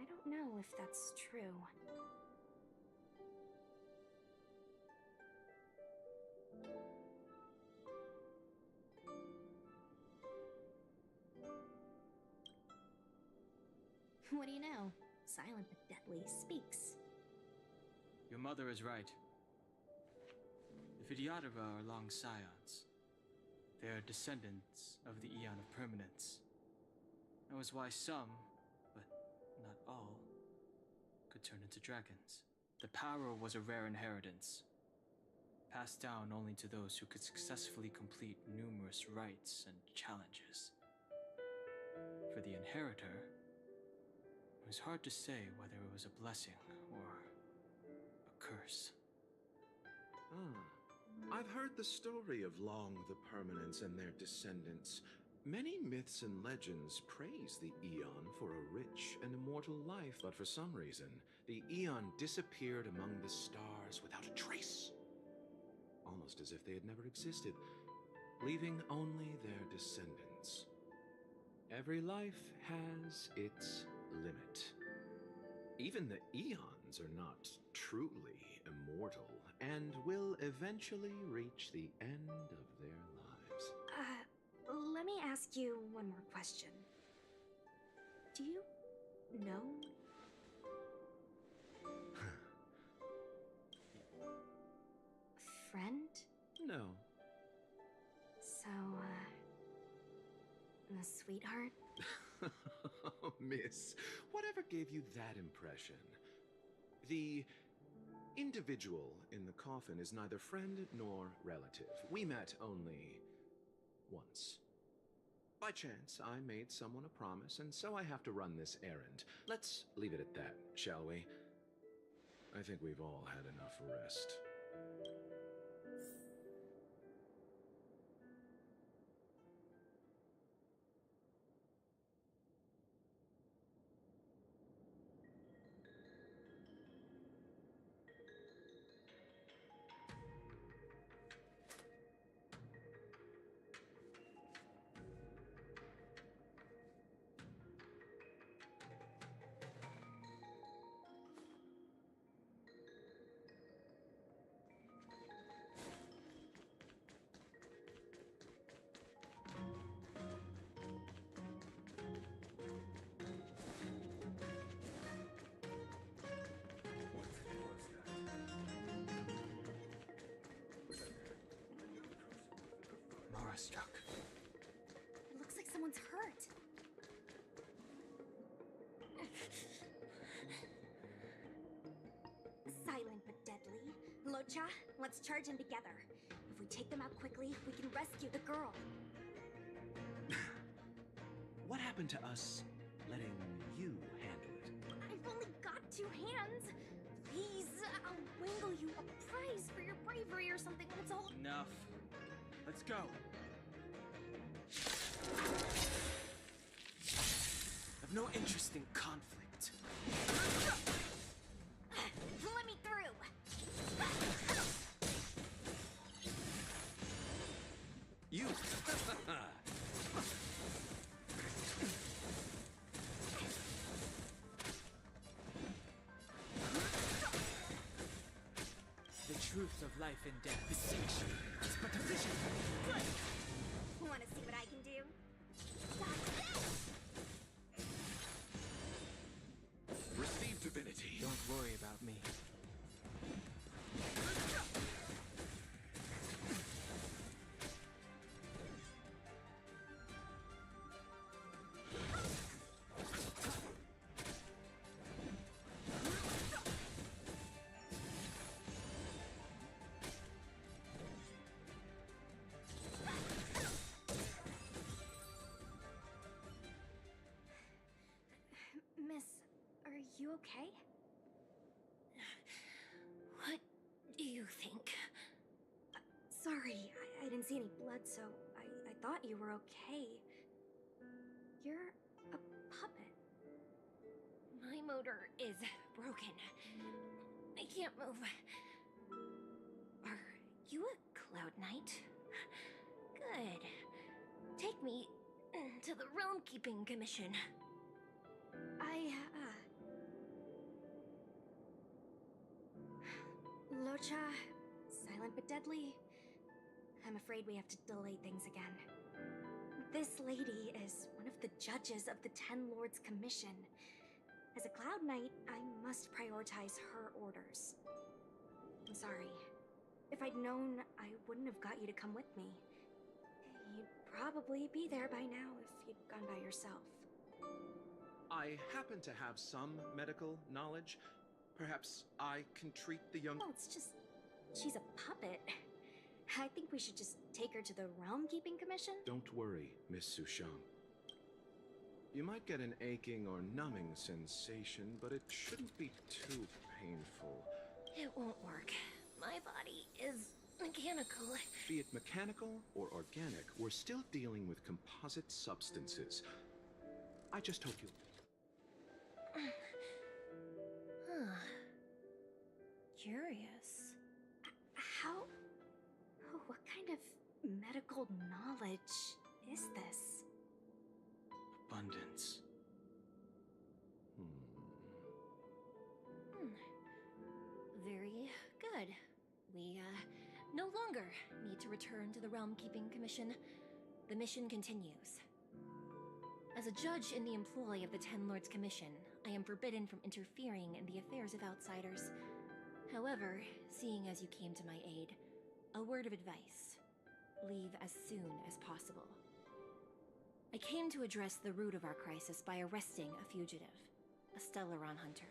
I don't know if that's true. What do you know? Silent but deadly speaks. Your mother is right. The Vidyadhara are long scions. They are descendants of the Eon of Permanence. That was why some, but not all, could turn into dragons. The power was a rare inheritance, passed down only to those who could successfully complete numerous rites and challenges. For the inheritor, it was hard to say whether it was a blessing or a curse. I've heard the story of Long the Permanence and their descendants. Many myths and legends praise the Eon for a rich and immortal life, but for some reason, the Eon disappeared among the stars without a trace. Almost as if they had never existed, leaving only their descendants. Every life has its limit. Even the Eons are not truly immortal and will eventually reach the end of their lives. Let me ask you one more question. Do you know? Friend? No. So, a sweetheart? Miss, whatever gave you that impression? The individual in the coffin is neither friend nor relative. We met only once. By chance, I made someone a promise, and so I have to run this errand. Let's leave it at that, shall we? I think we've all had enough rest. Mara struck. It looks like someone's hurt. Silent but deadly. Locha, let's charge in together. If we take them out quickly, we can rescue the girl. What happened to us letting you handle it? I've only got 2 hands. Please, I'll wangle you a prize for your bravery or something when it's all... Enough. Let's go. I've no interest in conflict. Let me through! You! The truth of life and death is symmetry. It's but a vision. Wanna see what I can do? Receive divinity. Don't worry about me. Miss, are you okay? What do you think? Sorry, I didn't see any blood, so I thought you were okay. You're a puppet. My motor is broken. I can't move. Are you a Cloud Knight? Good. Take me to the Realm Keeping Commission. Locha, silent but deadly. I'm afraid we have to delay things again. This lady is one of the judges of the Ten Lords Commission. As a Cloud Knight, I must prioritize her orders. I'm sorry. If I'd known, I wouldn't have got you to come with me. You'd probably be there by now if you'd gone by yourself. I happen to have some medical knowledge. Perhaps I can treat the young... Well, it's just... she's a puppet. I think we should just take her to the Realm Keeping Commission. Don't worry, Miss Sushang. You might get an aching or numbing sensation, but it shouldn't be too painful. It won't work. My body is mechanical. Be it mechanical or organic, we're still dealing with composite substances. I just hope you... Huh. Curious. How... Oh, what kind of medical knowledge is this? Abundance. Very good. We, no longer need to return to the Realm Keeping Commission. The mission continues. As a judge in the employ of the Ten Lords Commission, I am forbidden from interfering in the affairs of outsiders. However, seeing as you came to my aid, a word of advice. Leave as soon as possible. I came to address the root of our crisis by arresting a fugitive, a Stellaron hunter.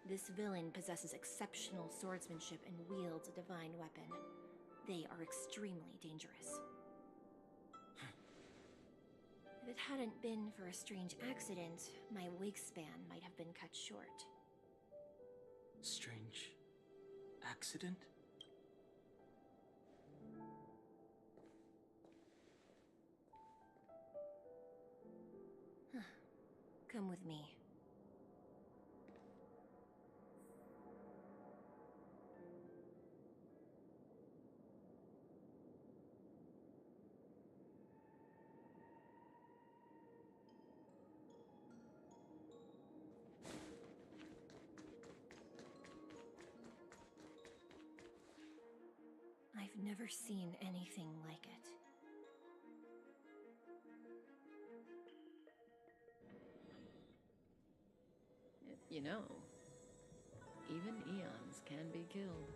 This villain possesses exceptional swordsmanship and wields a divine weapon. They are extremely dangerous. If it hadn't been for a strange accident, my wingspan might have been cut short. Strange accident? Come with me. I've never seen anything like it. You know, even eons can be killed.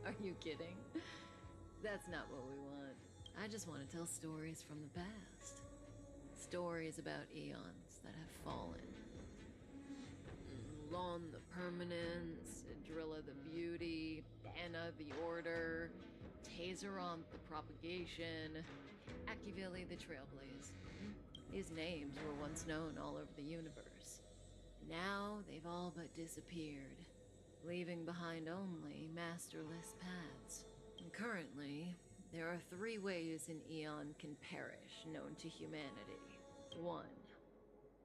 Are you kidding? That's not what we want. I just want to tell stories from the past. Stories about eons that have fallen. Lon the Permanence, Drilla the Beauty, Anna the Order, Tazeronth the Propagation, Akivili the Trailblaze. These names were once known all over the universe. Now they've all but disappeared, leaving behind only masterless paths. And currently, there are 3 ways an eon can perish known to humanity. 1.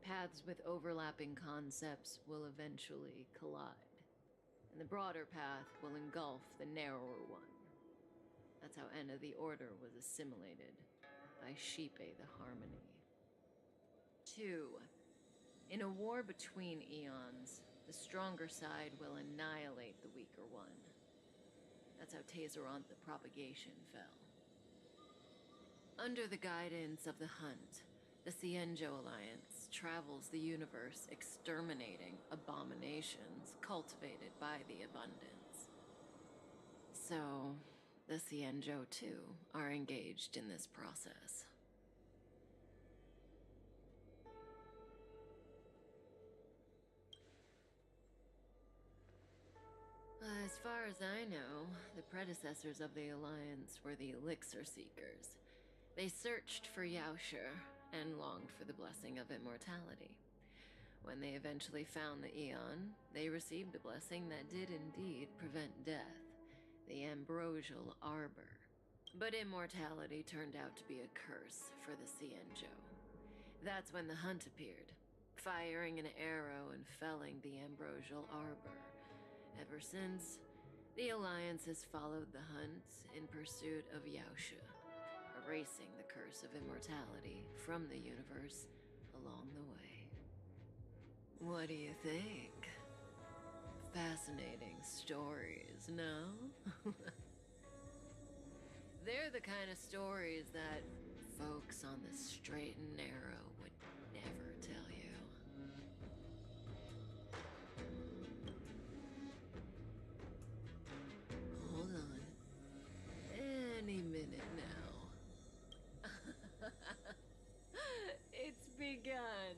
Paths with overlapping concepts will eventually collide, and the broader path will engulf the narrower one. That's how Enna the Order was assimilated by Sheepe the Harmony. 2. In a war between eons, the stronger side will annihilate the weaker one. That's how Tazeronth the Propagation fell. Under the guidance of the Hunt, the Cienjo Alliance travels the universe exterminating abominations cultivated by the Abundance. So, the Cienjo, too, are engaged in this process. As far as I know, the predecessors of the Alliance were the Elixir Seekers. They searched for Yaosha and longed for the blessing of immortality. When they eventually found the Eon, they received a blessing that did indeed prevent death, the Ambrosial Arbor. But immortality turned out to be a curse for the Cienjo. That's when the Hunt appeared, firing an arrow and felling the Ambrosial Arbor. Ever since, the Alliance has followed the Hunt in pursuit of Yaosha, erasing the curse of immortality from the universe along the way. What do you think? Fascinating stories, no? They're the kind of stories that folks on the straight and narrow would never tell you. Hold on. Any minute now. It's begun.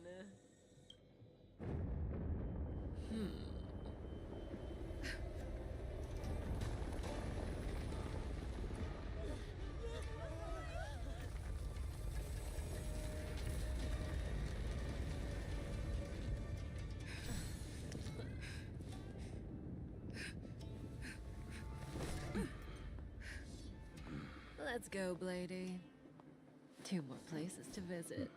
Let's go, Blady. 2 more places to visit.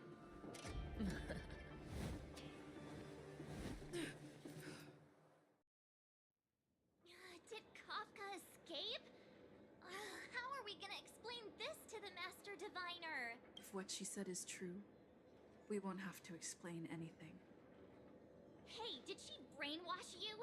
Did Kafka escape? How are we gonna explain this to the Master Diviner? If what she said is true, we won't have to explain anything. Hey, did she brainwash you?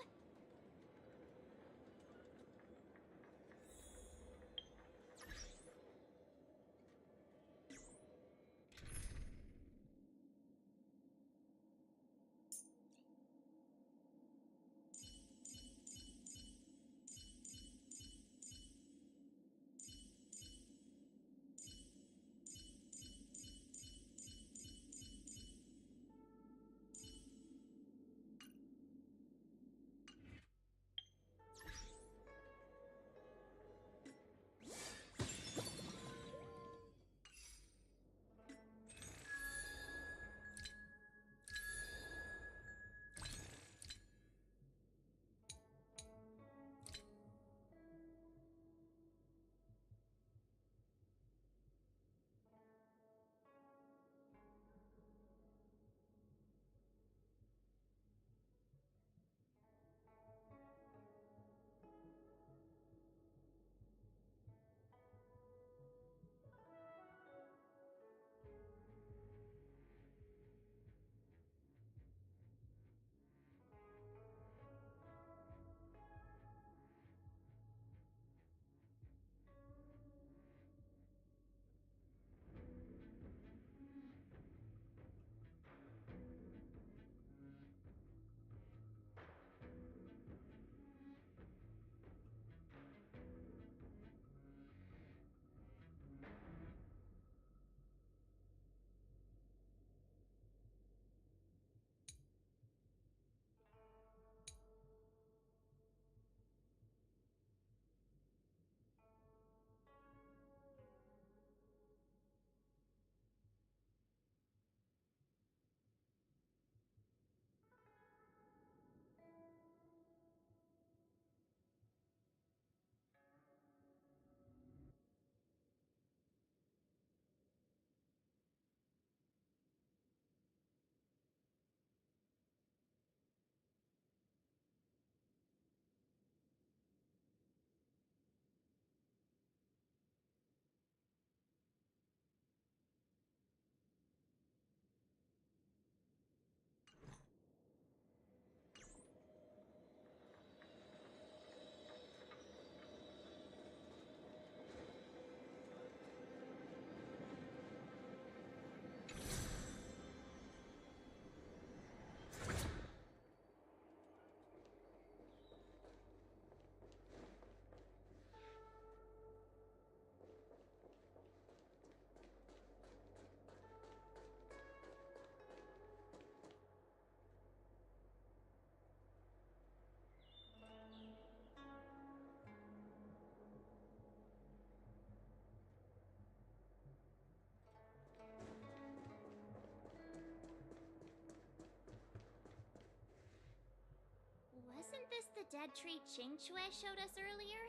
Wasn't this the dead tree Qingque showed us earlier?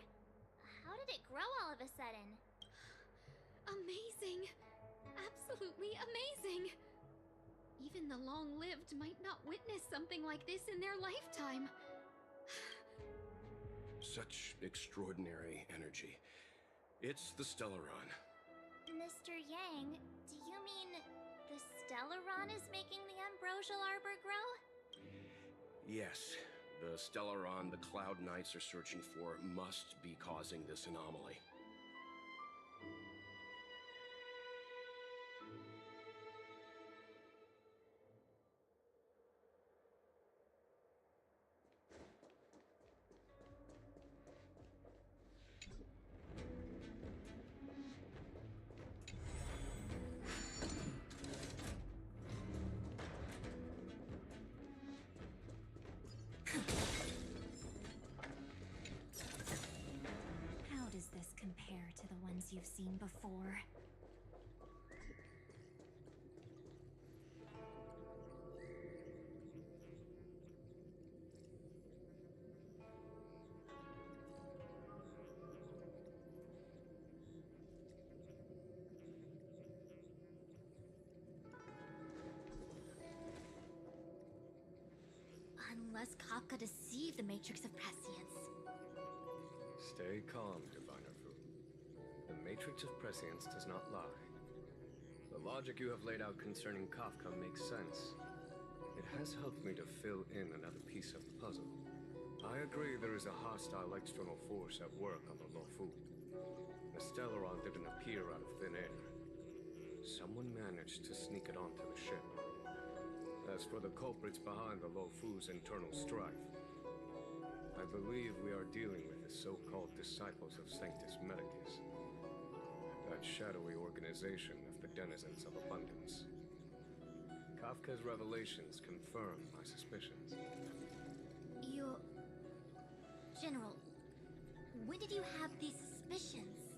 How did it grow all of a sudden? Amazing! Absolutely amazing! Even the long-lived might not witness something like this in their lifetime. Such extraordinary energy. It's the Stellaron. Mr. Yang, do you mean the Stellaron is making the ambrosial arbor grow? Yes, the Stellaron the Cloud Knights are searching for must be causing this anomaly. How does this compare to the ones you've seen before? Unless Kafka deceived the Matrix of Prescience. Stay calm, Diviner Fu. The Matrix of Prescience does not lie. The logic you have laid out concerning Kafka makes sense. It has helped me to fill in another piece of the puzzle. I agree there is a hostile external force at work on the Luofu. The Stellaron didn't appear out of thin air. Someone managed to sneak it onto the ship. As for the culprits behind the Luofu's internal strife, I believe we are dealing with the so-called disciples of Sanctus Medicus. That shadowy organization of the denizens of abundance. Kafka's revelations confirm my suspicions. General, when did you have these suspicions?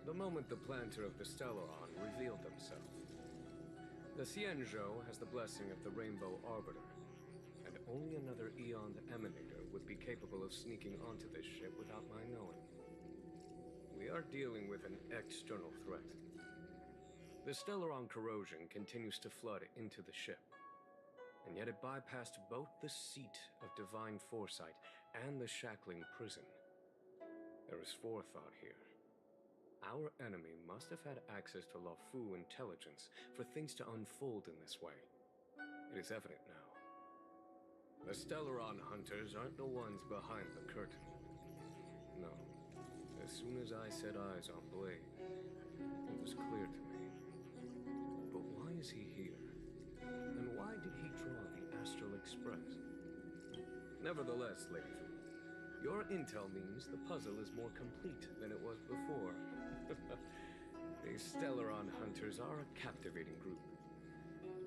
The moment the planter of the Stellaron revealed himself. The Xianzhou has the blessing of the Rainbow Arbiter, and only another Aeon Emanator would be capable of sneaking onto this ship without my knowing. We are dealing with an external threat. The Stellaron corrosion continues to flood into the ship, and yet it bypassed both the seat of divine foresight and the shackling prison. There is forethought here. Our enemy must have had access to Luofu intelligence for things to unfold in this way. It is evident now. The Stellaron hunters aren't the ones behind the curtain. No. As soon as I set eyes on Blade, it was clear to me. But why is he here? And why did he draw the Astral Express? Nevertheless, Lady Fu, your intel means the puzzle is more complete than it was before. These Stellaron hunters are a captivating group.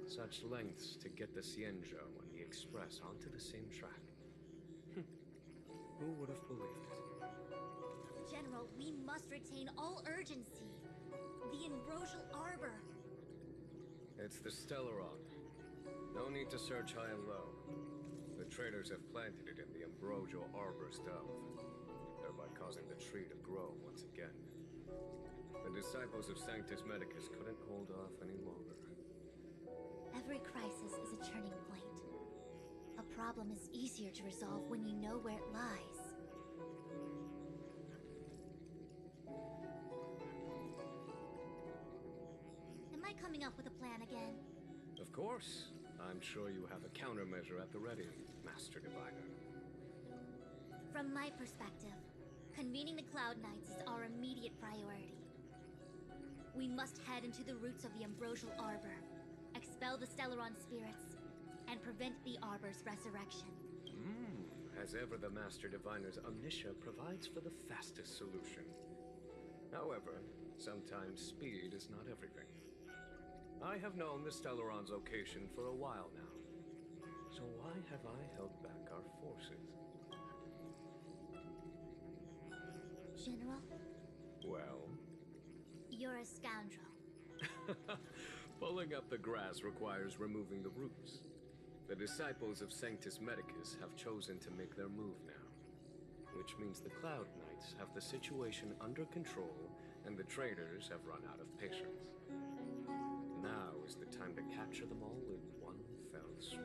Such lengths to get the Xianzhou and the Express onto the same track. Who would have believed it? General, we must retain all urgency. The Ambrosial Arbor. It's the Stellaron. No need to search high and low. The traders have planted it in the Ambrosial Arbor's delve, thereby causing the tree to grow once again. The disciples of Sanctus Medicus couldn't hold off any longer. Every crisis is a turning point. A problem is easier to resolve when you know where it lies. Am I coming up with a plan again? Of course. I'm sure you have a countermeasure at the ready, Master Diviner. From my perspective, convening the Cloud Knights is our immediate priority. We must head into the roots of the Ambrosial Arbor, expel the Stellaron spirits, and prevent the Arbor's resurrection. As ever, the Master Diviner's omniscia provides for the fastest solution. However, sometimes speed is not everything. I have known the Stellaron's location for a while now. So why have I held back our forces? General? Well? You're a scoundrel. Pulling up the grass requires removing the roots. The disciples of Sanctus Medicus have chosen to make their move now, which means the Cloud Knights have the situation under control and the traders have run out of patience. Now is the time to capture them all in one fell swoop.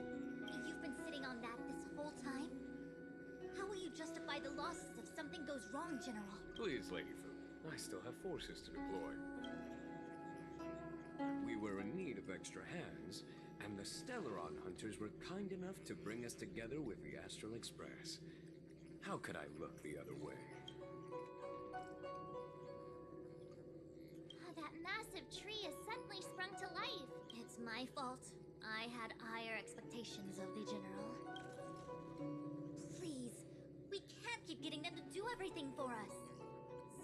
You've been sitting on that this whole time? How will you justify the losses if something goes wrong, General? Please, Lady Fu. I still have forces to deploy. We were in need of extra hands, and the Stellaron hunters were kind enough to bring us together with the Astral Express. How could I look the other way? That massive tree has suddenly sprung to life. It's my fault. I had higher expectations of the General. Please, we can't keep getting them to do everything for us.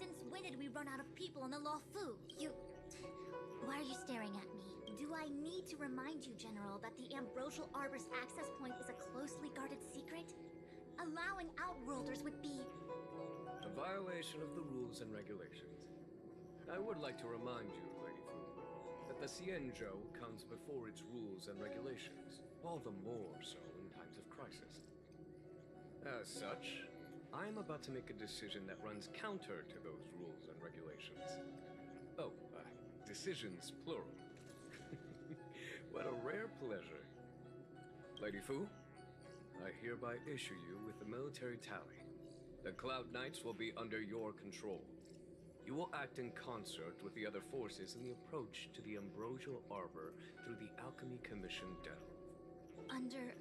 Since when did we run out of people on the Luofu? Why are you staring at me? Do I need to remind you, General, that the Ambrosial Arbor's access point is a closely guarded secret? Allowing Outworlders would be... a violation of the rules and regulations. I would like to remind you, Lady Fu, that the Xianzhou comes before its rules and regulations, all the more so in times of crisis. As such, I am about to make a decision that runs counter to those rules and regulations. Oh, decisions plural. What a rare pleasure. Lady Fu, I hereby issue you with the military tally. The Cloud Knights will be under your control. You will act in concert with the other forces in the approach to the Ambrosial Arbor through the Alchemy Commission Delve. Under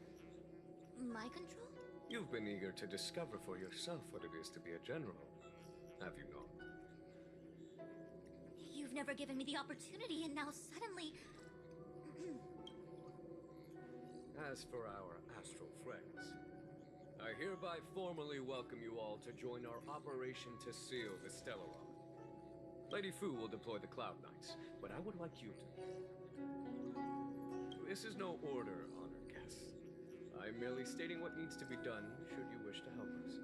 my control? You've been eager to discover for yourself what it is to be a general, have you not? You've never given me the opportunity, and now suddenly... As for our astral friends, I hereby formally welcome you all to join our operation to seal the Stellaron. Lady Fu will deploy the Cloud Knights, but I would like you to... This is no order, honored guests. I'm merely stating what needs to be done should you wish to help us.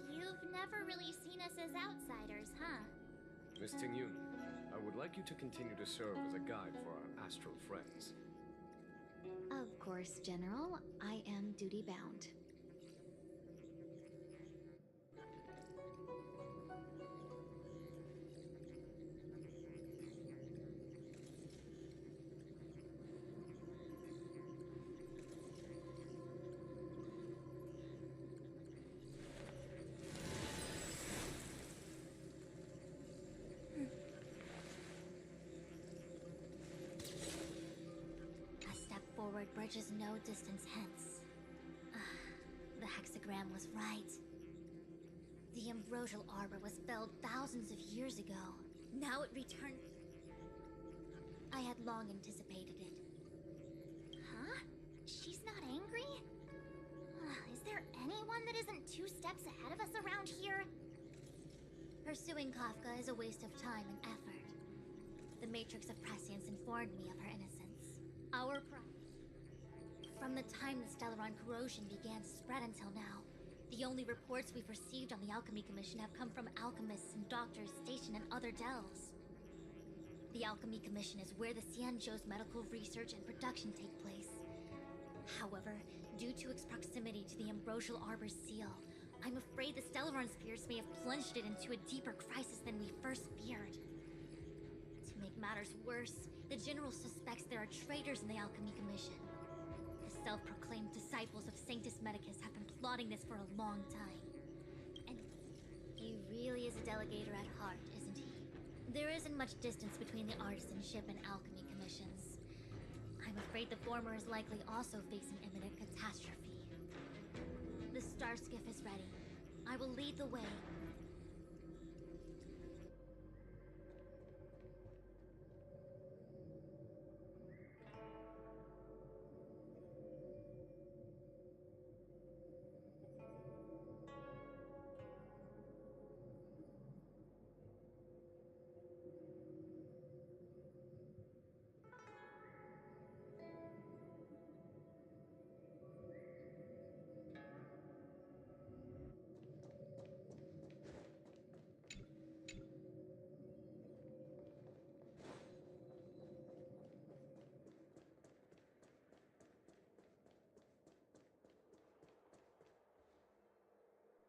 You've never really seen us as outsiders, huh? Miss Tingyun, I would like you to continue to serve as a guide for our astral friends. Of course, General. I am duty-bound. Forward bridges no distance hence. The hexagram was right. The Ambrosial Arbor was felled thousands of years ago. Now it returned... I had long anticipated it. Huh? She's not angry? Is there anyone that isn't 2 steps ahead of us around here? Pursuing Kafka is a waste of time and effort. The Matrix of Prescience informed me of her innocence. Our From the time the Stellaron corrosion began to spread until now, the only reports we've received on the Alchemy Commission have come from alchemists and doctors stationed in other delves. The Alchemy Commission is where the Xianzhou's medical research and production take place. However, due to its proximity to the Ambrosial Arbor's seal, I'm afraid the Stellaron spheres may have plunged it into a deeper crisis than we first feared. To make matters worse, the General suspects there are traitors in the Alchemy Commission. The self-proclaimed disciples of Sanctus Medicus have been plotting this for a long time. And he really is a delegator at heart, isn't he? There isn't much distance between the artisanship and alchemy commissions. I'm afraid the former is likely also facing imminent catastrophe. The star skiff is ready. I will lead the way.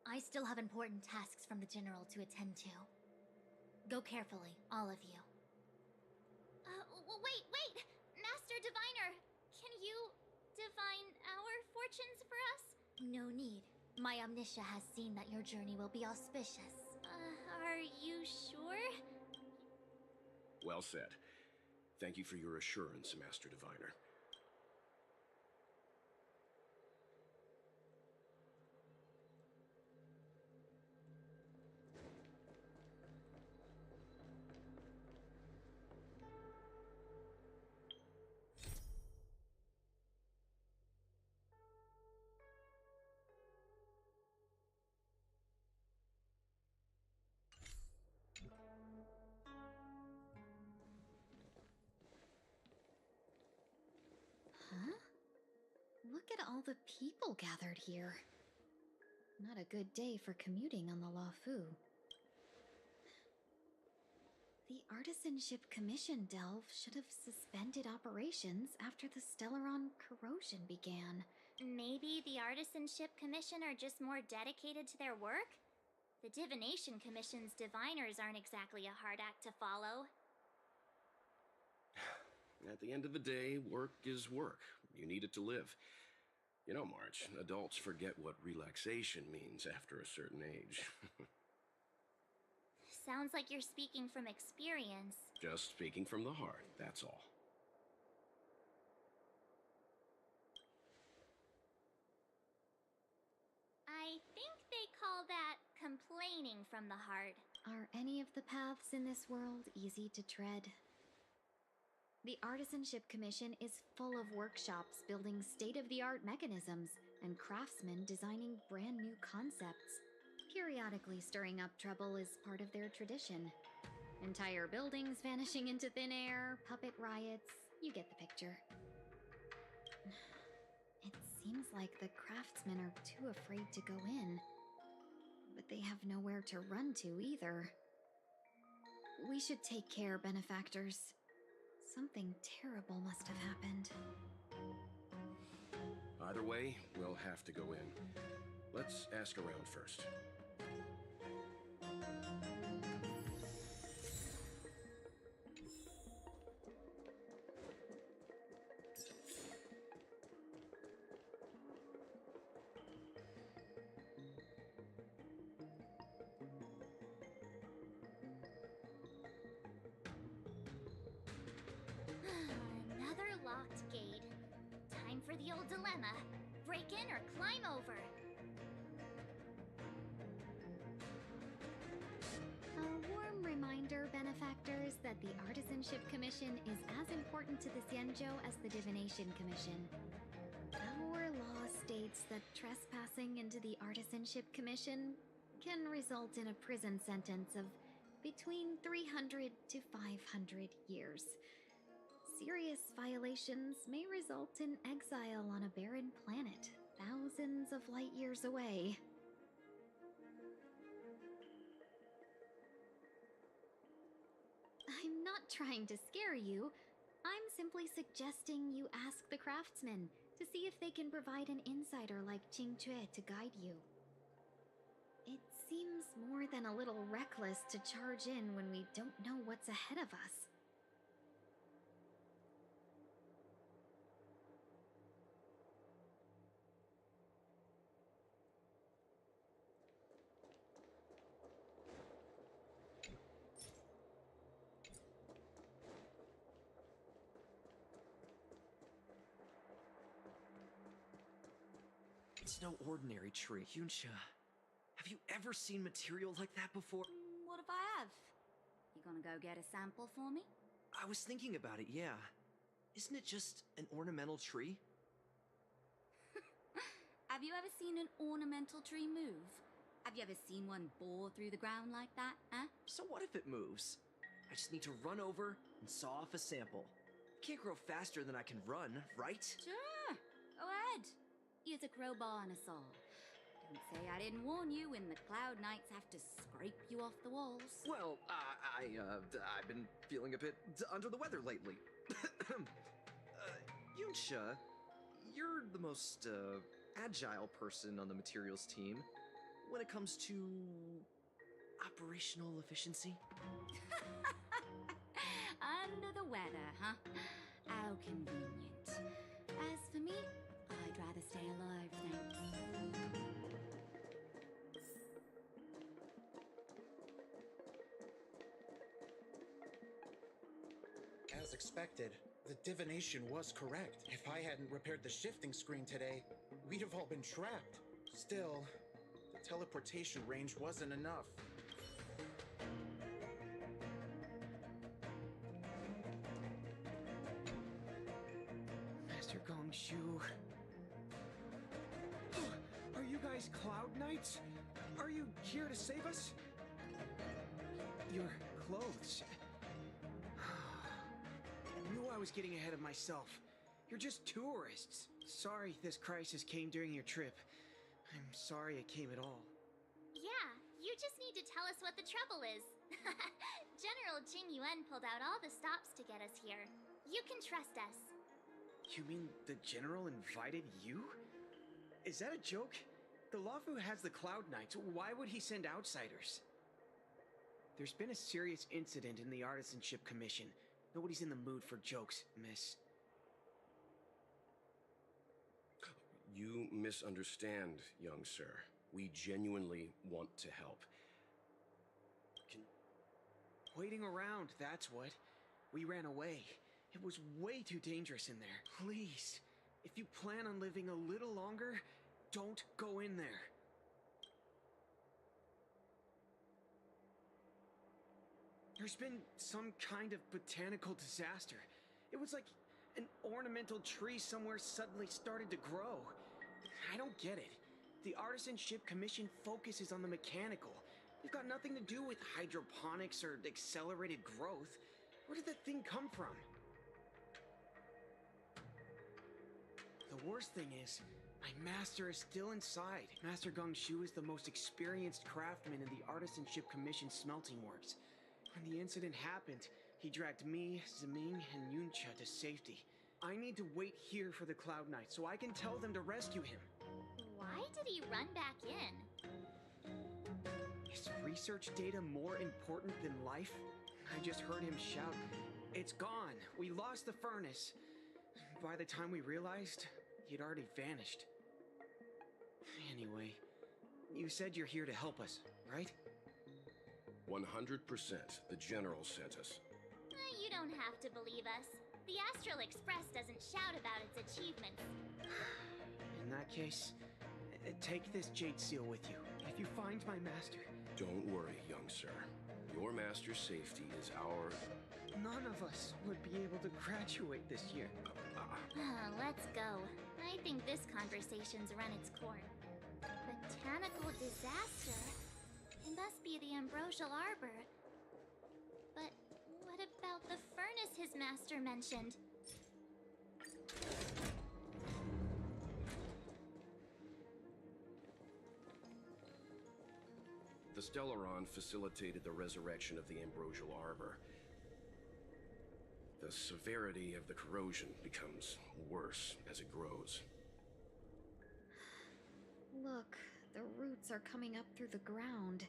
I still have important tasks from the General to attend to. Go carefully, all of you. Wait! Master Diviner! Can you divine our fortunes for us? No need. My Omniscia has seen that your journey will be auspicious. Are you sure? Well said. Thank you for your assurance, Master Diviner. Huh? Look at all the people gathered here. Not a good day for commuting on the Luofu. The Artisanship Commission delve should have suspended operations after the Stellaron corrosion began. Maybe the Artisanship Commission are just more dedicated to their work? The Divination Commission's diviners aren't exactly a hard act to follow. At the end of the day, work is work. You need it to live. You know, March, adults forget what relaxation means after a certain age. Sounds like you're speaking from experience. Just speaking from the heart, that's all. I think they call that complaining from the heart. Are any of the paths in this world easy to tread? The Artisanship Commission is full of workshops building state-of-the-art mechanisms and craftsmen designing brand new concepts. Periodically stirring up trouble is part of their tradition. Entire buildings vanishing into thin air, puppet riots, you get the picture. It seems like the craftsmen are too afraid to go in. But they have nowhere to run to either. We should take care, benefactors. Something terrible must have happened. Either way, we'll have to go in. Let's ask around first. Another locked gate. Time for the old dilemma. Break in or climb over. A warm reminder, benefactors, that the Artisanship Commission is as important to the Xianzhou as the Divination Commission. Our law states that trespassing into the Artisanship Commission can result in a prison sentence of between 300 to 500 years. Serious violations may result in exile on a barren planet, thousands of light years away. I'm not trying to scare you. I'm simply suggesting you ask the craftsmen to see if they can provide an insider like Qing Jue to guide you. It seems more than a little reckless to charge in when we don't know what's ahead of us. It's no ordinary tree, Yunsha. Have you ever seen material like that before? What if I have? You gonna go get a sample for me? I was thinking about it, yeah. Isn't it just an ornamental tree? Have you ever seen an ornamental tree move? Have you ever seen one bore through the ground like that, huh? So what if it moves? I just need to run over and saw off a sample. Can't grow faster than I can run, right? Sure, go ahead. Use a crowbar and a saw. Don't say I didn't warn you when the Cloud Knights have to scrape you off the walls. Well, I've been feeling a bit under the weather lately. Yunsha, you're the most, agile person on the materials team when it comes to operational efficiency. Under the weather, huh? How convenient. As for me, I'd rather stay alive, thanks. As expected, the divination was correct. If I hadn't repaired the shifting screen today, we'd have all been trapped. Still, the teleportation range wasn't enough. Master Gongshu. Are you guys Cloud Knights? Are you here to save us? Your clothes. Knew I was getting ahead of myself. You're just tourists. Sorry this crisis came during your trip. I'm sorry it came at all. Yeah, you just need to tell us what the trouble is. General Jing Yuan pulled out all the stops to get us here. You can trust us. You mean the General invited you? Is that a joke? The Luofu has the Cloud Knights. Why would he send outsiders? There's been a serious incident in the Artisanship Commission. Nobody's in the mood for jokes, miss. You misunderstand, young sir. We genuinely want to help. Waiting around, that's what. We ran away. It was way too dangerous in there. Please, if you plan on living a little longer, don't go in there. There's been some kind of botanical disaster. It was like an ornamental tree somewhere suddenly started to grow. I don't get it. The Artisanship Commission focuses on the mechanical. We've got nothing to do with hydroponics or accelerated growth. Where did that thing come from? The worst thing is, my master is still inside. Master Gongshu is the most experienced craftsman in the Artisanship Commission smelting works. When the incident happened, he dragged me, Ziming, and Yuncha to safety. I need to wait here for the Cloud Knight so I can tell them to rescue him. Why did he run back in? Is research data more important than life? I just heard him shout, "It's gone! We lost the furnace!" By the time we realized, he'd already vanished. Anyway, you said you're here to help us, right? 100%. The General sent us. You don't have to believe us. The Astral Express doesn't shout about its achievements. In that case, take this jade seal with you. If you find my master... Don't worry, young sir. Your master's safety is our... None of us would be able to graduate this year. Let's go. I think this conversation's run its course. Botanical disaster? It must be the Ambrosial Arbor. But what about the furnace his master mentioned? The Stellaron facilitated the resurrection of the Ambrosial Arbor. The severity of the corrosion becomes worse as it grows. Look, the roots are coming up through the ground.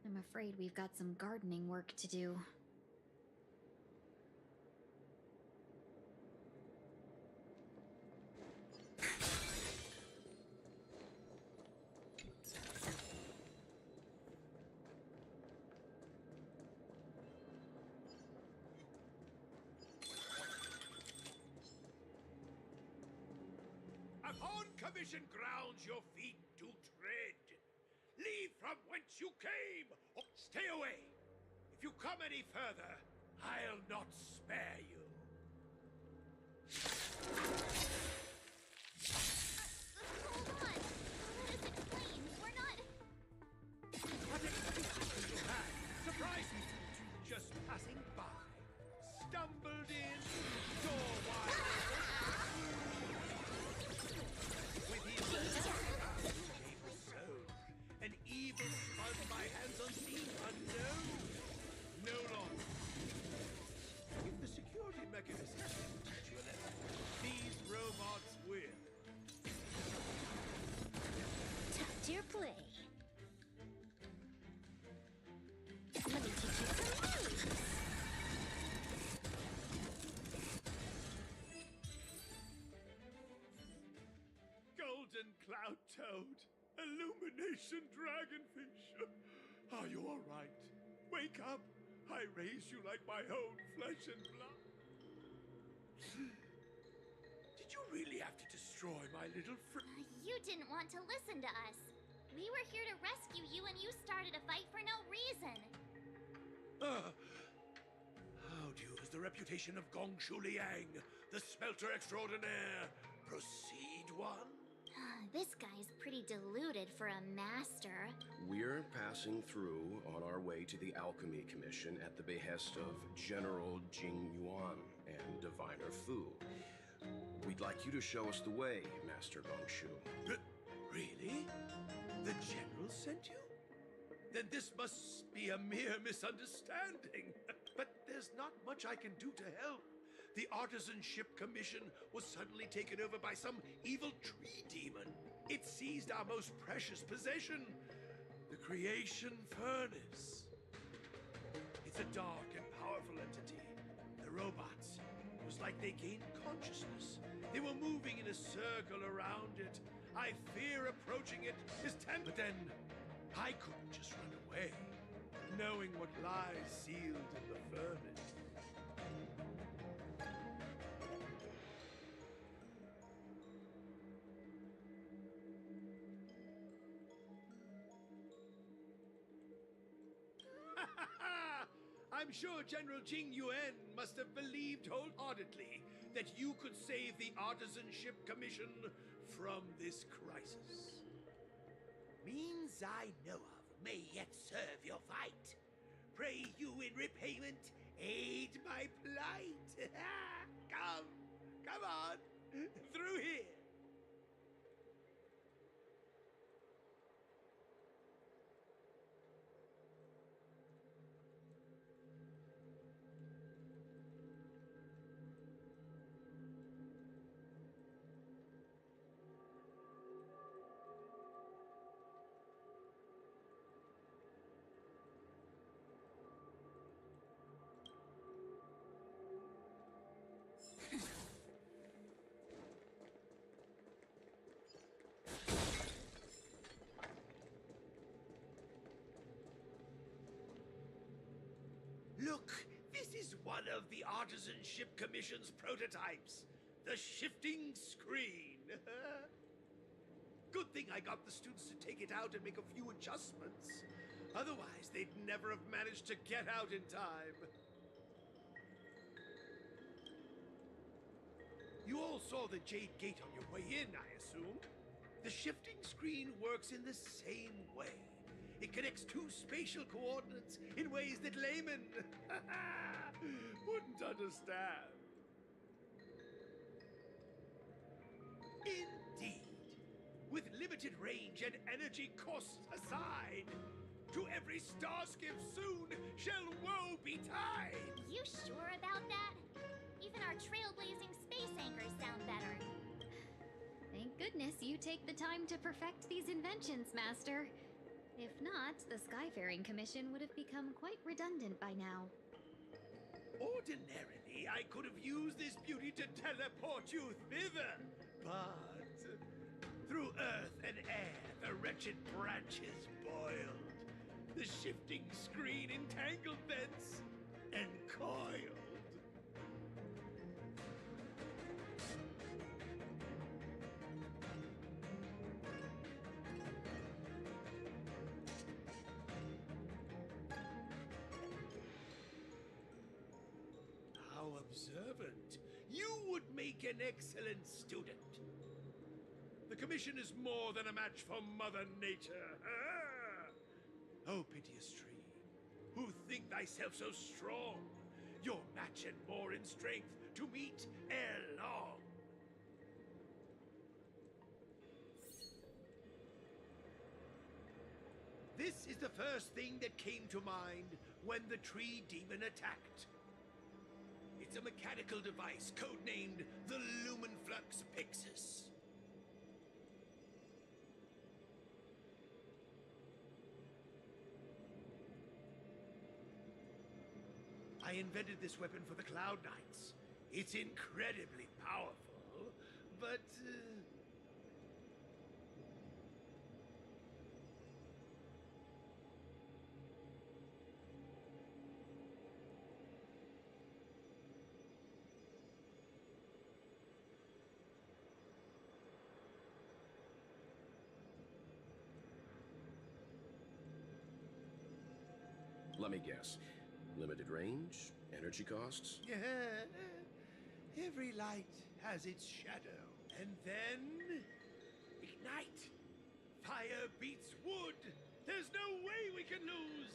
I'm afraid we've got some gardening work to do. Upon commission grounds your feet do tread. Leave from whence you came, or stay away. If you come any further, I'll not spare you. Hold on. Let us explain. We're not... What expectations you had? Surprise me. Just passing by. Stumbled in. Door wide. With his neighbor soul. An evil spun by hands unseen, unknown. No longer. If the security mechanism didn't teach you a lesson, these robots will. Tucked your play. Let me teach you some moves. Golden Cloud Toad. Illumination Dragonfish. Are you all right? Wake up. I raise you like my own flesh and blood. Did you really have to destroy my little friend? You didn't want to listen to us. We were here to rescue you and you started a fight for no reason. How does the reputation of Gongshu Liang, the smelter extraordinaire, proceed, one? This guy's pretty deluded for a master. We're passing through on our way to the Alchemy Commission at the behest of General Jing Yuan and Diviner Fu. We'd like you to show us the way, Master Gongshu. Really? The General sent you? Then this must be a mere misunderstanding. But there's not much I can do to help. The Artisanship Commission was suddenly taken over by some evil tree demon. It seized our most precious possession, the Creation Furnace. It's a dark and powerful entity. The robots, those like they gained consciousness. They were moving in a circle around it. I fear approaching it is but then I couldn't just run away, knowing what lies sealed in the furnace. I'm sure General Jing Yuan must have believed wholeheartedly that you could save the Artisanship Commission from this crisis. Means I know of may yet serve your fight. Pray you in repayment aid my plight. Come on, through here. Look, this is one of the Artisanship Commission's prototypes. The shifting screen. Good thing I got the students to take it out and make a few adjustments. Otherwise, they'd never have managed to get out in time. You all saw the Jade Gate on your way in, I assume. The shifting screen works in the same way. It connects two spatial coordinates in ways that laymen wouldn't understand. Indeed. With limited range and energy costs aside, to every starskip soon shall woe betide. You sure about that? Even our trailblazing space anchors sound better. Thank goodness you take the time to perfect these inventions, Master. If not, the Skyfaring Commission would have become quite redundant by now. Ordinarily, I could have used this beauty to teleport you thither, but through earth and air, the wretched branches boiled. The shifting screen entangled thence and coiled. How observant. You would make an excellent student. The Commission is more than a match for Mother Nature. Oh, piteous tree, who think thyself so strong, your match and more in strength to meet ere long. This is the first thing that came to mind when the tree demon attacked. It's a mechanical device codenamed the Lumenflux Pixis. I invented this weapon for the Cloud Knights. It's incredibly powerful, but Let me guess. Limited range? Energy costs? every light has its shadow. And then ignite. Fire beats wood. There's no way we can lose.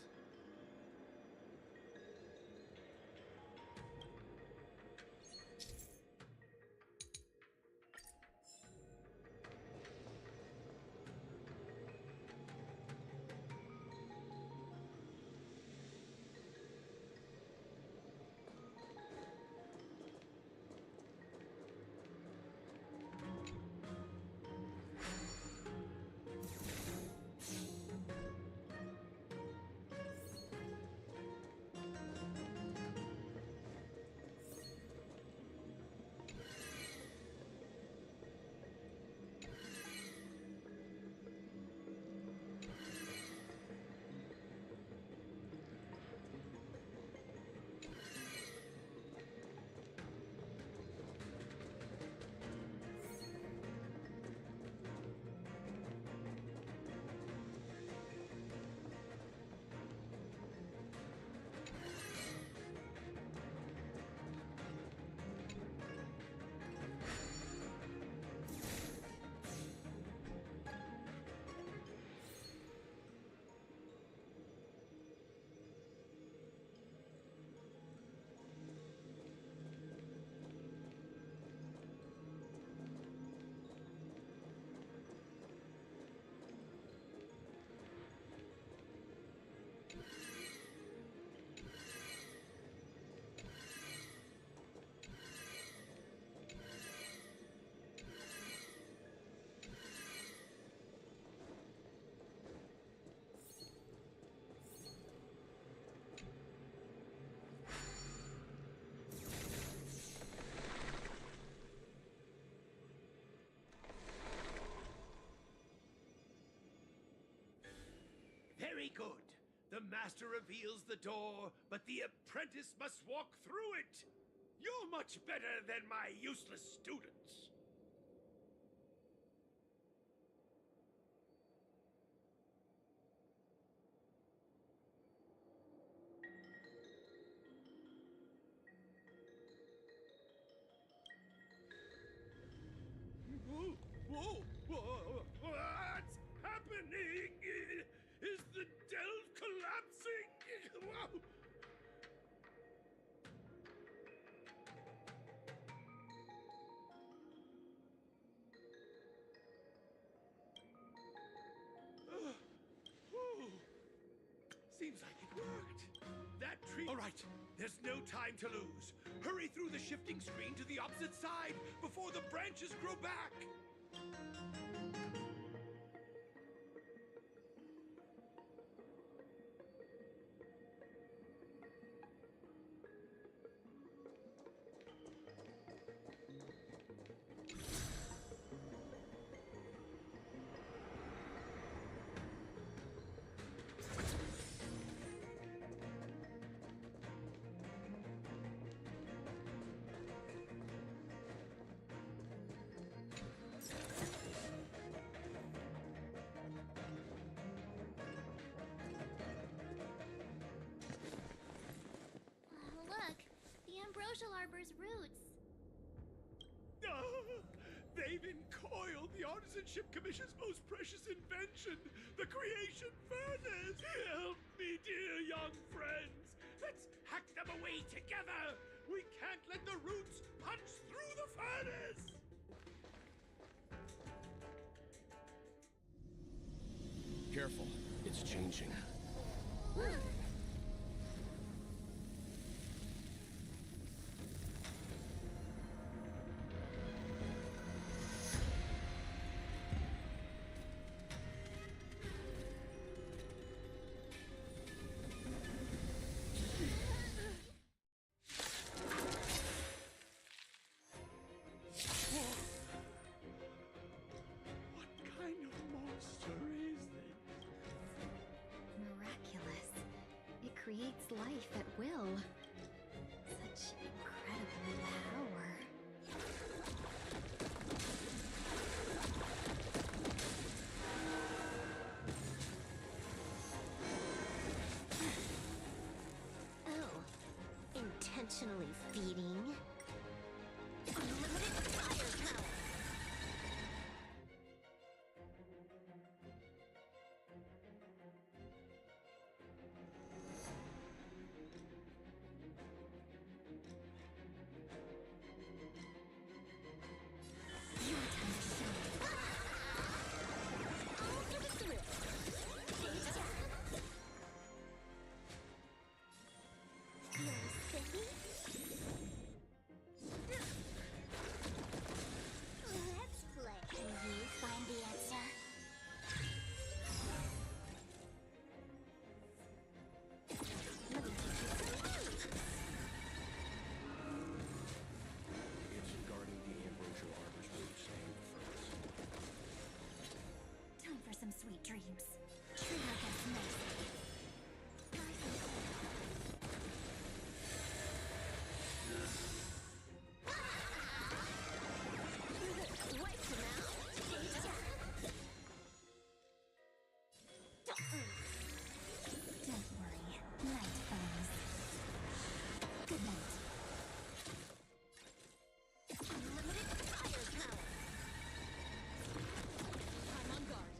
good. The master reveals the door, but the apprentice must walk through it. You're much better than my useless students. What's happening? Is the delve collapsing? Whoa. Whew. Seems like it worked. That tree. All right, there's no time to lose. Hurry through the shifting screen to the opposite side before the branches grow back. Look, the ambrosial arbor's roots. They've encoiled the Artisanship Commission's most precious invention, the creation furnace. Help me, dear young friends. Let's hack them away together. We can't let the roots punch through the furnace. Careful, it's changing. What kind of monster is this? Miraculous. It creates life at will. Such incredible power. Oh, intentionally feeding. Unlimited firepower. Your time to shine. All for the thrill. Feeling spiffy? Let's play. Can you find the answer? Let me teach you some moves. It's guarding the ambrosial arbor's roots and the furnace. Time for some sweet dreams. Treat our guests nicely. Wipe them out. Don't worry. Night falls. Good night. Unlimited firepower. I'm on guard.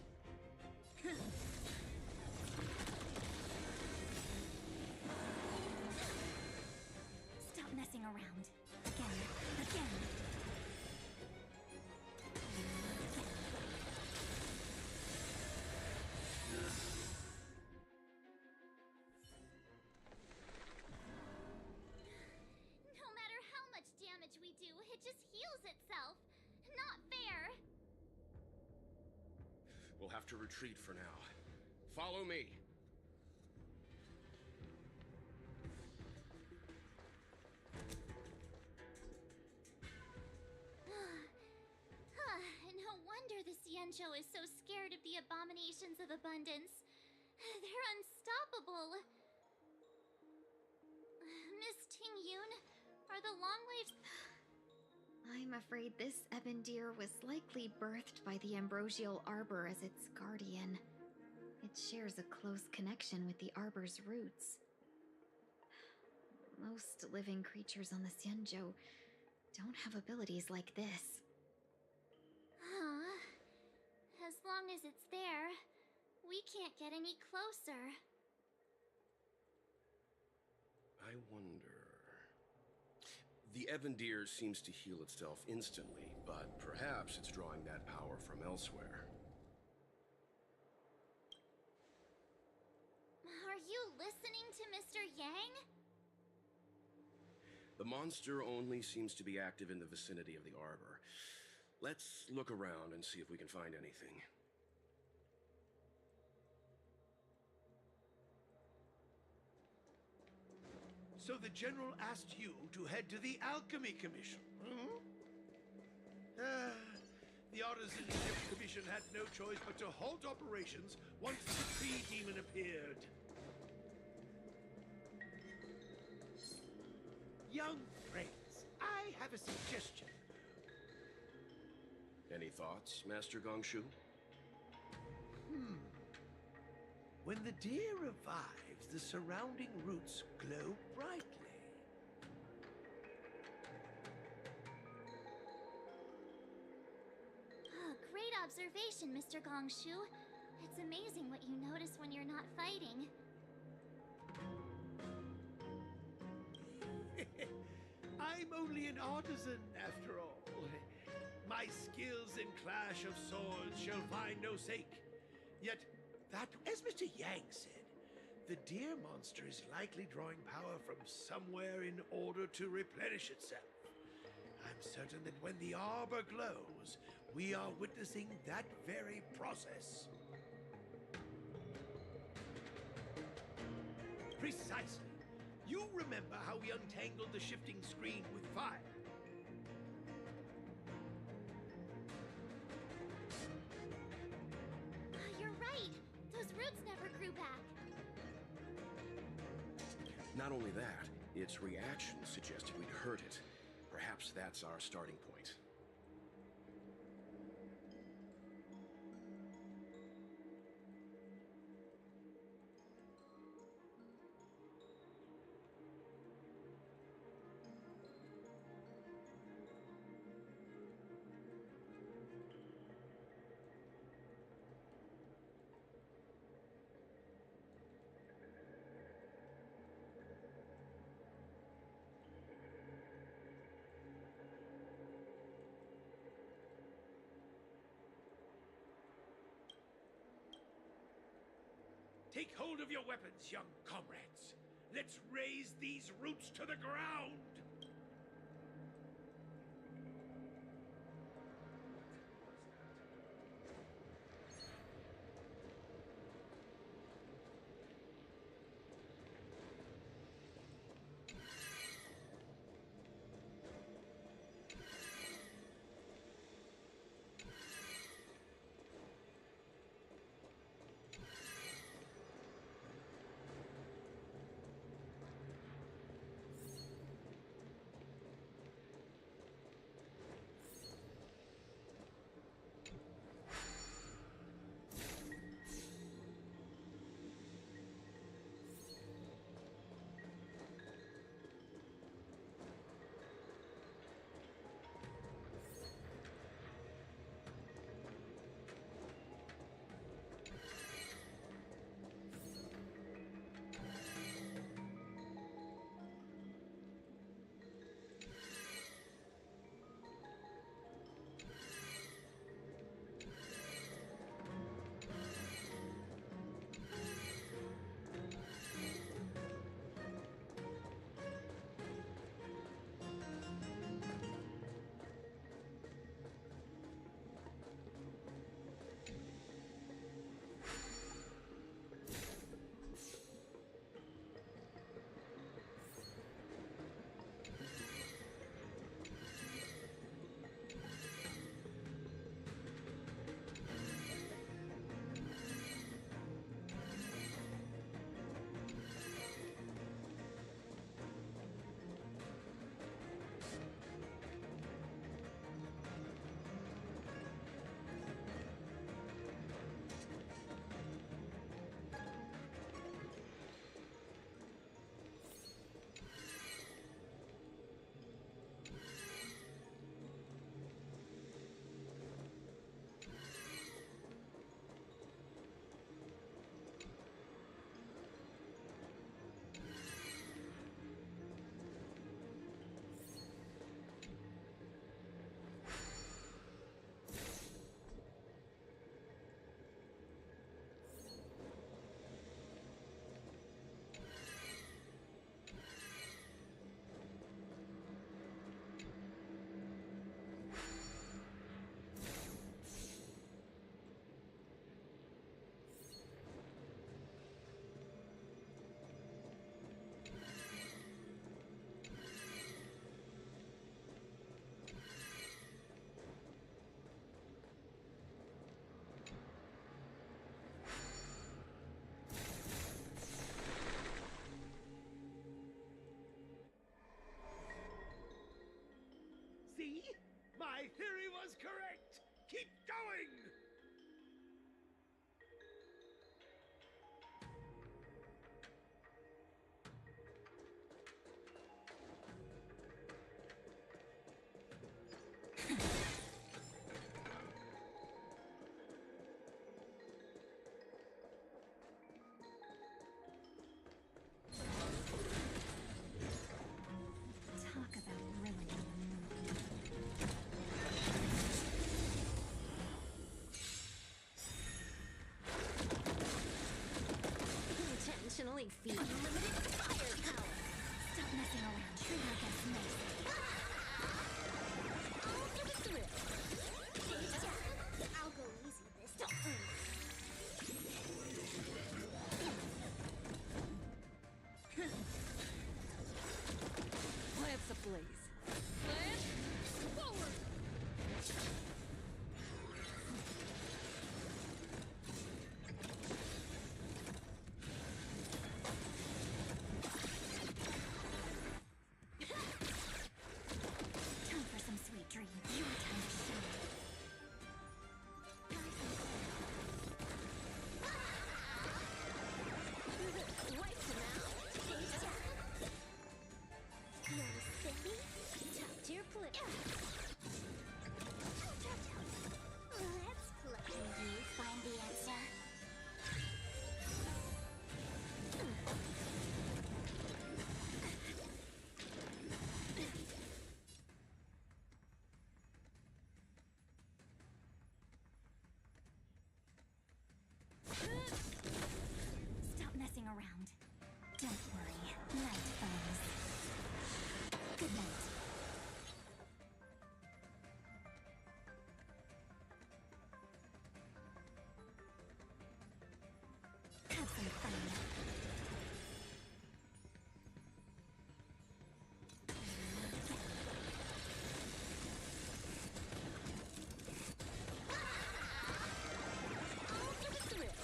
Stop messing around. Again. Again. No matter how much damage we do, it just heals itself. Not fair. We'll have to retreat for now. Follow me. No wonder the Ciencho is so scared of the abominations of abundance. They're unstoppable. Miss Ting-Yun, are the Longleafs... I'm afraid this Ebendir was likely birthed by the Ambrosial Arbor as its guardian. It shares a close connection with the Arbor's roots. Most living creatures on the Xianzhou don't have abilities like this. Huh. As long as it's there, we can't get any closer. I wonder... The Evendir seems to heal itself instantly, but perhaps it's drawing that power from elsewhere. Are you listening to Mr. Yang? The monster only seems to be active in the vicinity of the arbor. Let's look around and see if we can find anything. So the General asked you to head to the Alchemy Commission, hmm? The Artisanship Commission had no choice but to halt operations once the Tree Demon appeared. Young friends, I have a suggestion. Any thoughts, Master Gongshu? When the deer revives, the surrounding roots glow brightly. Great observation, Mr. Gongshu. It's amazing what you notice when you're not fighting. I'm only an artisan, after all. My skills in Clash of Swords shall find no sake. Yet, that, as Mr. Yang said, the deer monster is likely drawing power from somewhere in order to replenish itself. I'm certain that when the arbor glows, we are witnessing that very process. Precisely. You remember how we untangled the shifting screen with fire? You're right. Those roots never grew back. Not only that, its reaction suggested we'd hurt it. Perhaps that's our starting point. Take hold of your weapons, young comrades. Let's raze these roots to the ground! My theory was correct! Keep going! Talk about ruining the movie. Intentionally feed unlimited firepower. Stop messing around. Treat her against mercy. All for the thrill. I'll go easy this time. Lamps ablaze. Plant forward! Time for some sweet dreams. Your time to shine. Wiped him out. You're silly. Top tier player. Let's play. Can you find the answer? Stop messing around. Don't worry. Night falls. Good night. Have some fun. All for the thrill.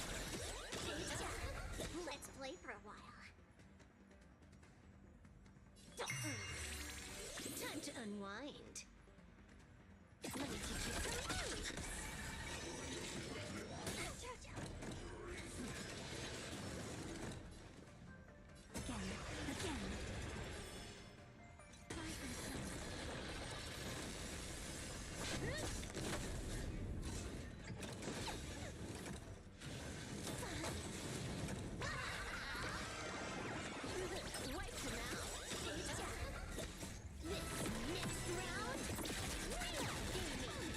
Let's play for a while. Time to unwind. Let me teach you some moves. Again, again. Try some sun. Wiped him out. This next round, real gaming.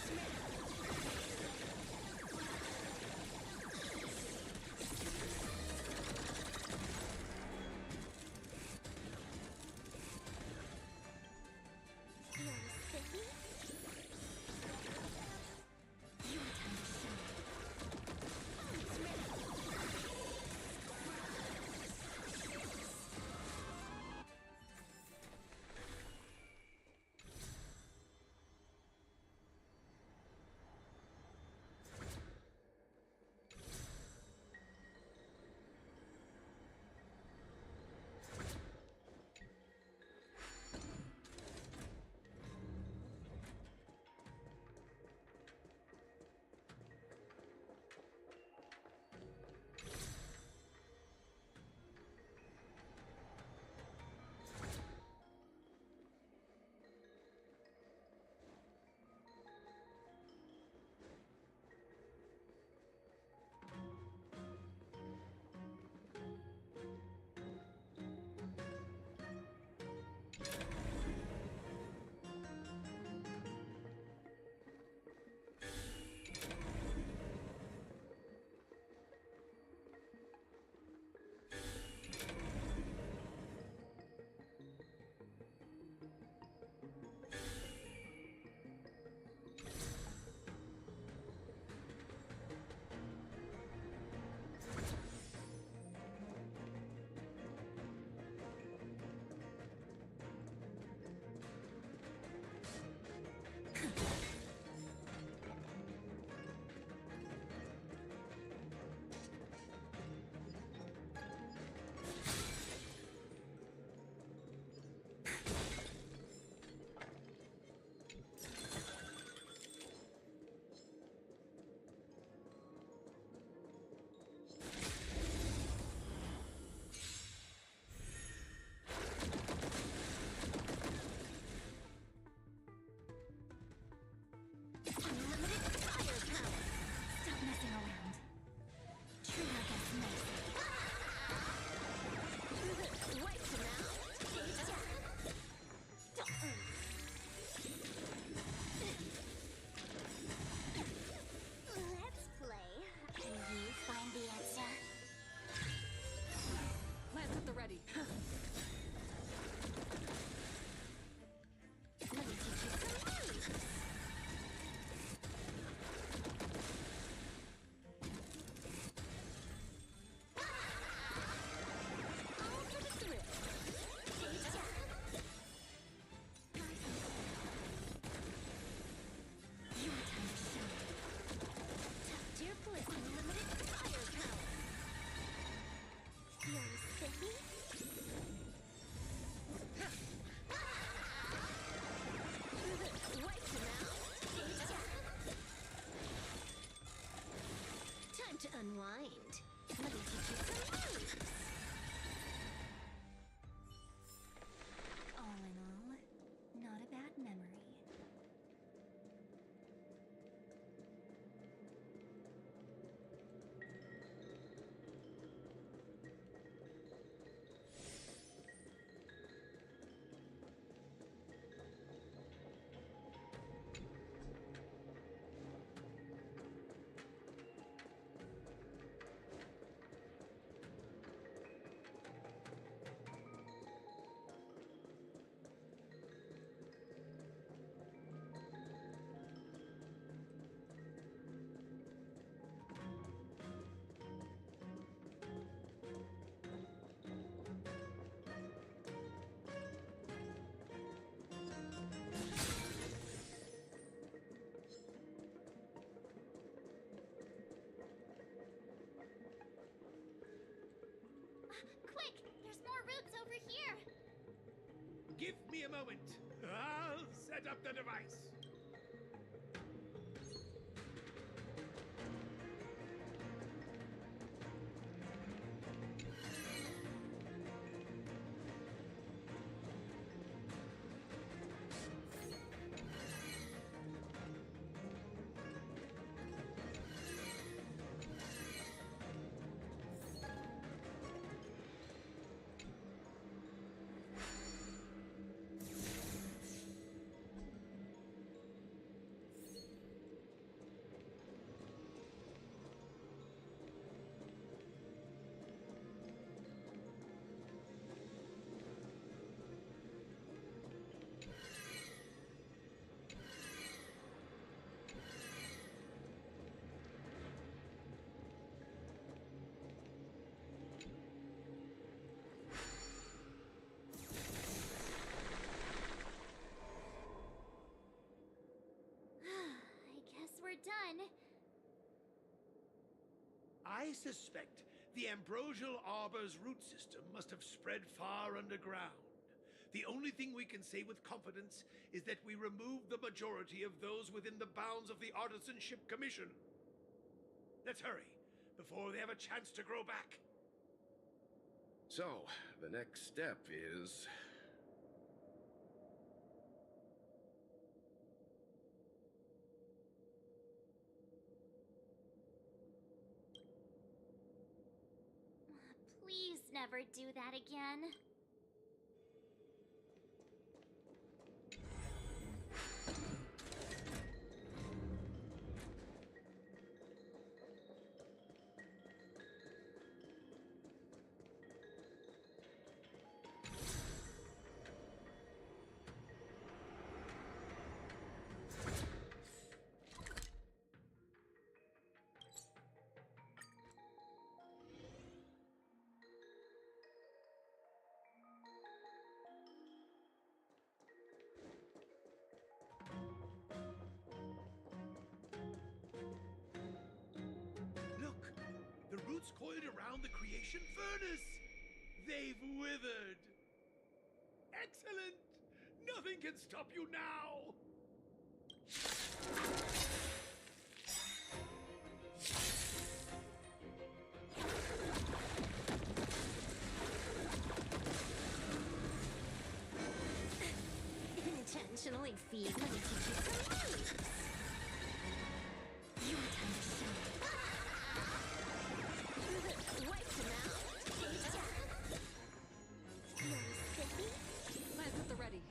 unwind. Let me teach you some moves. All in all, not a bad memory. Quick! There's more roots over here! Give me a moment. I'll set up the device. I guess we're done. I suspect the ambrosial arbor's root system must have spread far underground. The only thing we can say with confidence is that we removed the majority of those within the bounds of the Artisanship Commission. Let's hurry, before they have a chance to grow back. So, the next step is... Please never do that again. Look! The roots coiled around the creation furnace! They've withered! Excellent! Nothing can stop you now! Intentionally feed. Let me teach you some moves. Your time to shine. Wipe them out. You're spiffy. Lance at the ready.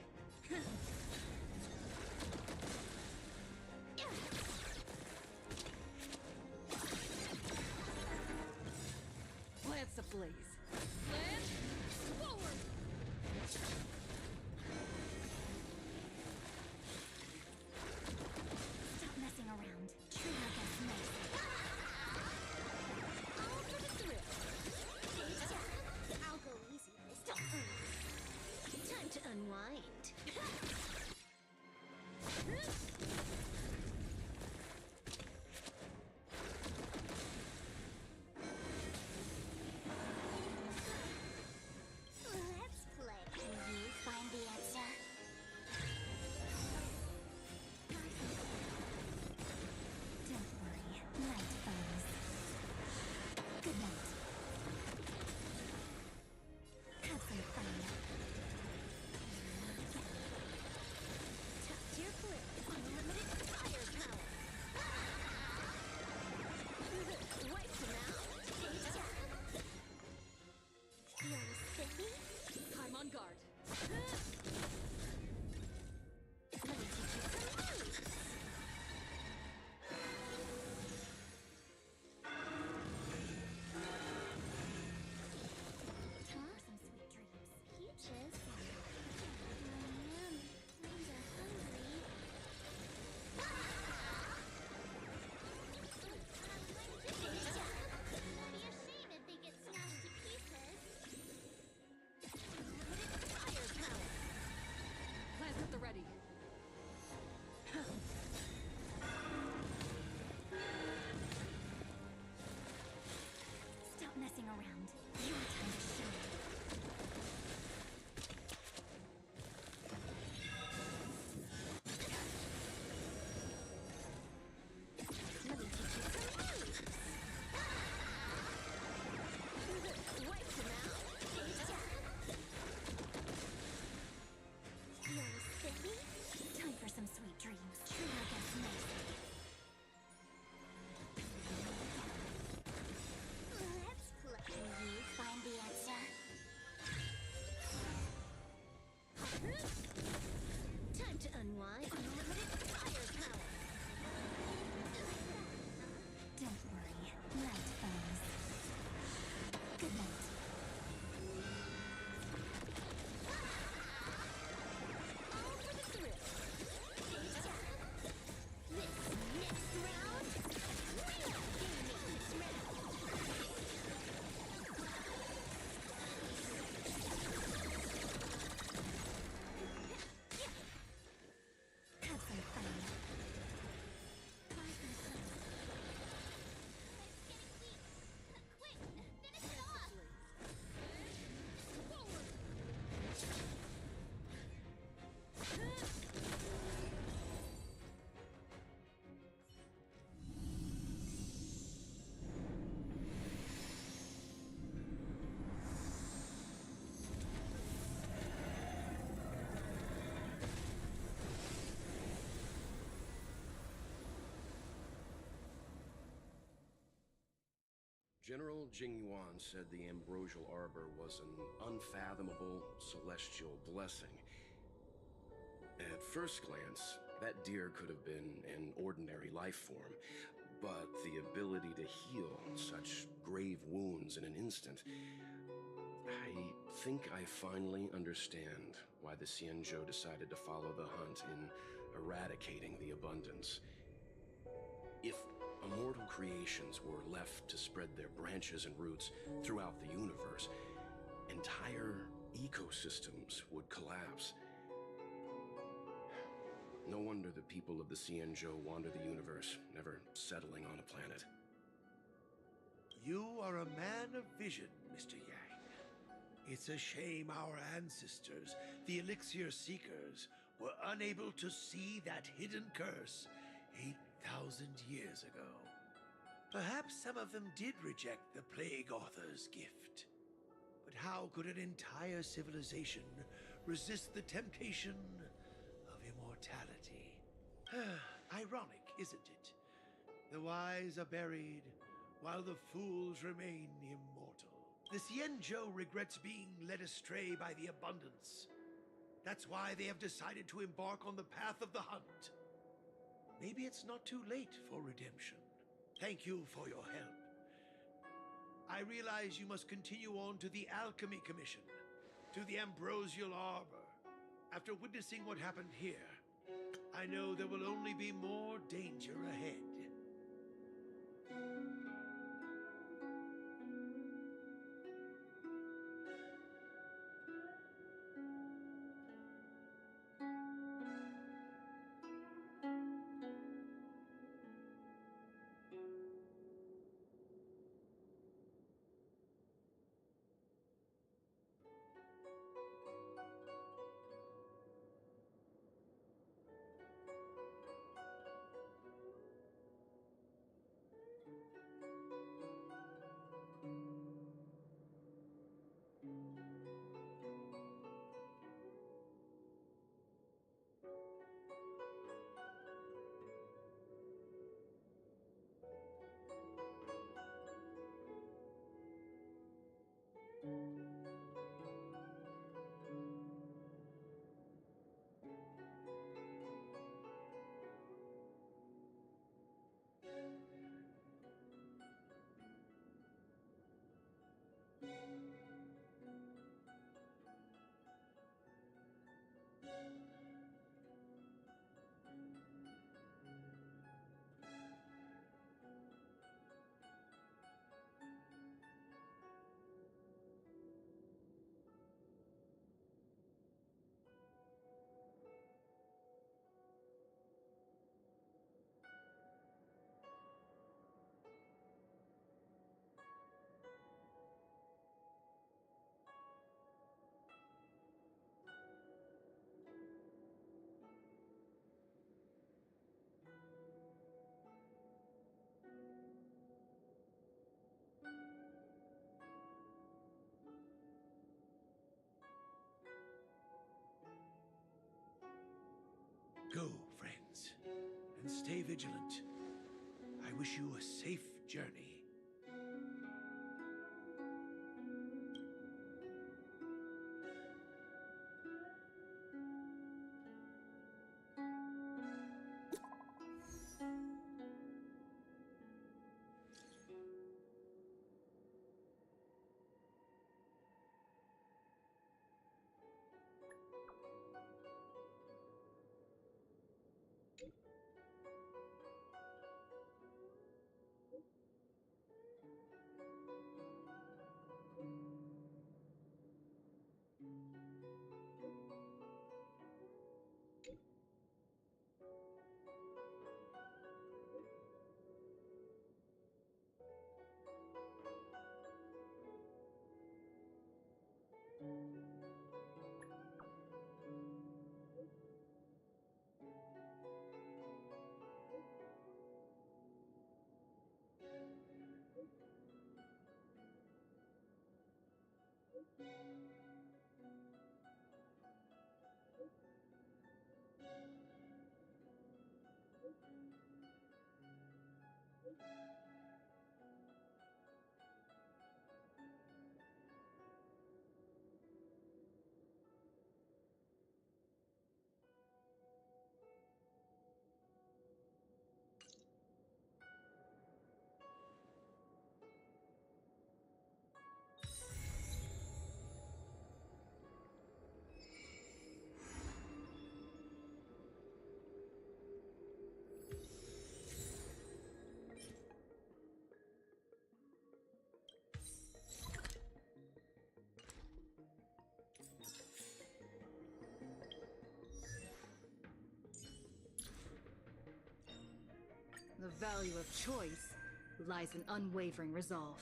Lance ablaze. Lance forward. Stop messing around. Treat our guests dreams. True against mercy. Let's play. Can you find the answer? Time to unwind. Unlimited firepower. Don't worry, light foes. Good night. All for the thrill. This next round, we are gaming this round. Have some fun. General Jingyuan said the ambrosial arbor was an unfathomable celestial blessing. At first glance, that deer could have been an ordinary life form, but the ability to heal such grave wounds in an instant... I think I finally understand why the Xianzhou decided to follow the hunt in eradicating the abundance. If immortal creations were left to spread their branches and roots throughout the universe, entire ecosystems would collapse. No wonder the people of the Xianzhou wander the universe, never settling on a planet. You are a man of vision, Mr. Yang. It's a shame our ancestors, the Elixir Seekers, were unable to see that hidden curse 8,000 years ago. Perhaps some of them did reject the Plague Author's gift. But how could an entire civilization resist the temptation of immortality? Ironic, isn't it? The wise are buried, while the fools remain immortal. The Xianzhou regrets being led astray by the abundance. That's why they have decided to embark on the path of the hunt. Maybe it's not too late for redemption. Thank you for your help. I realize you must continue on to the Alchemy Commission, to the Ambrosial Arbor. After witnessing what happened here, I know there will only be more danger ahead. Go, friends. Stay vigilant. I wish you a safe journey. The value of choice lies in unwavering resolve.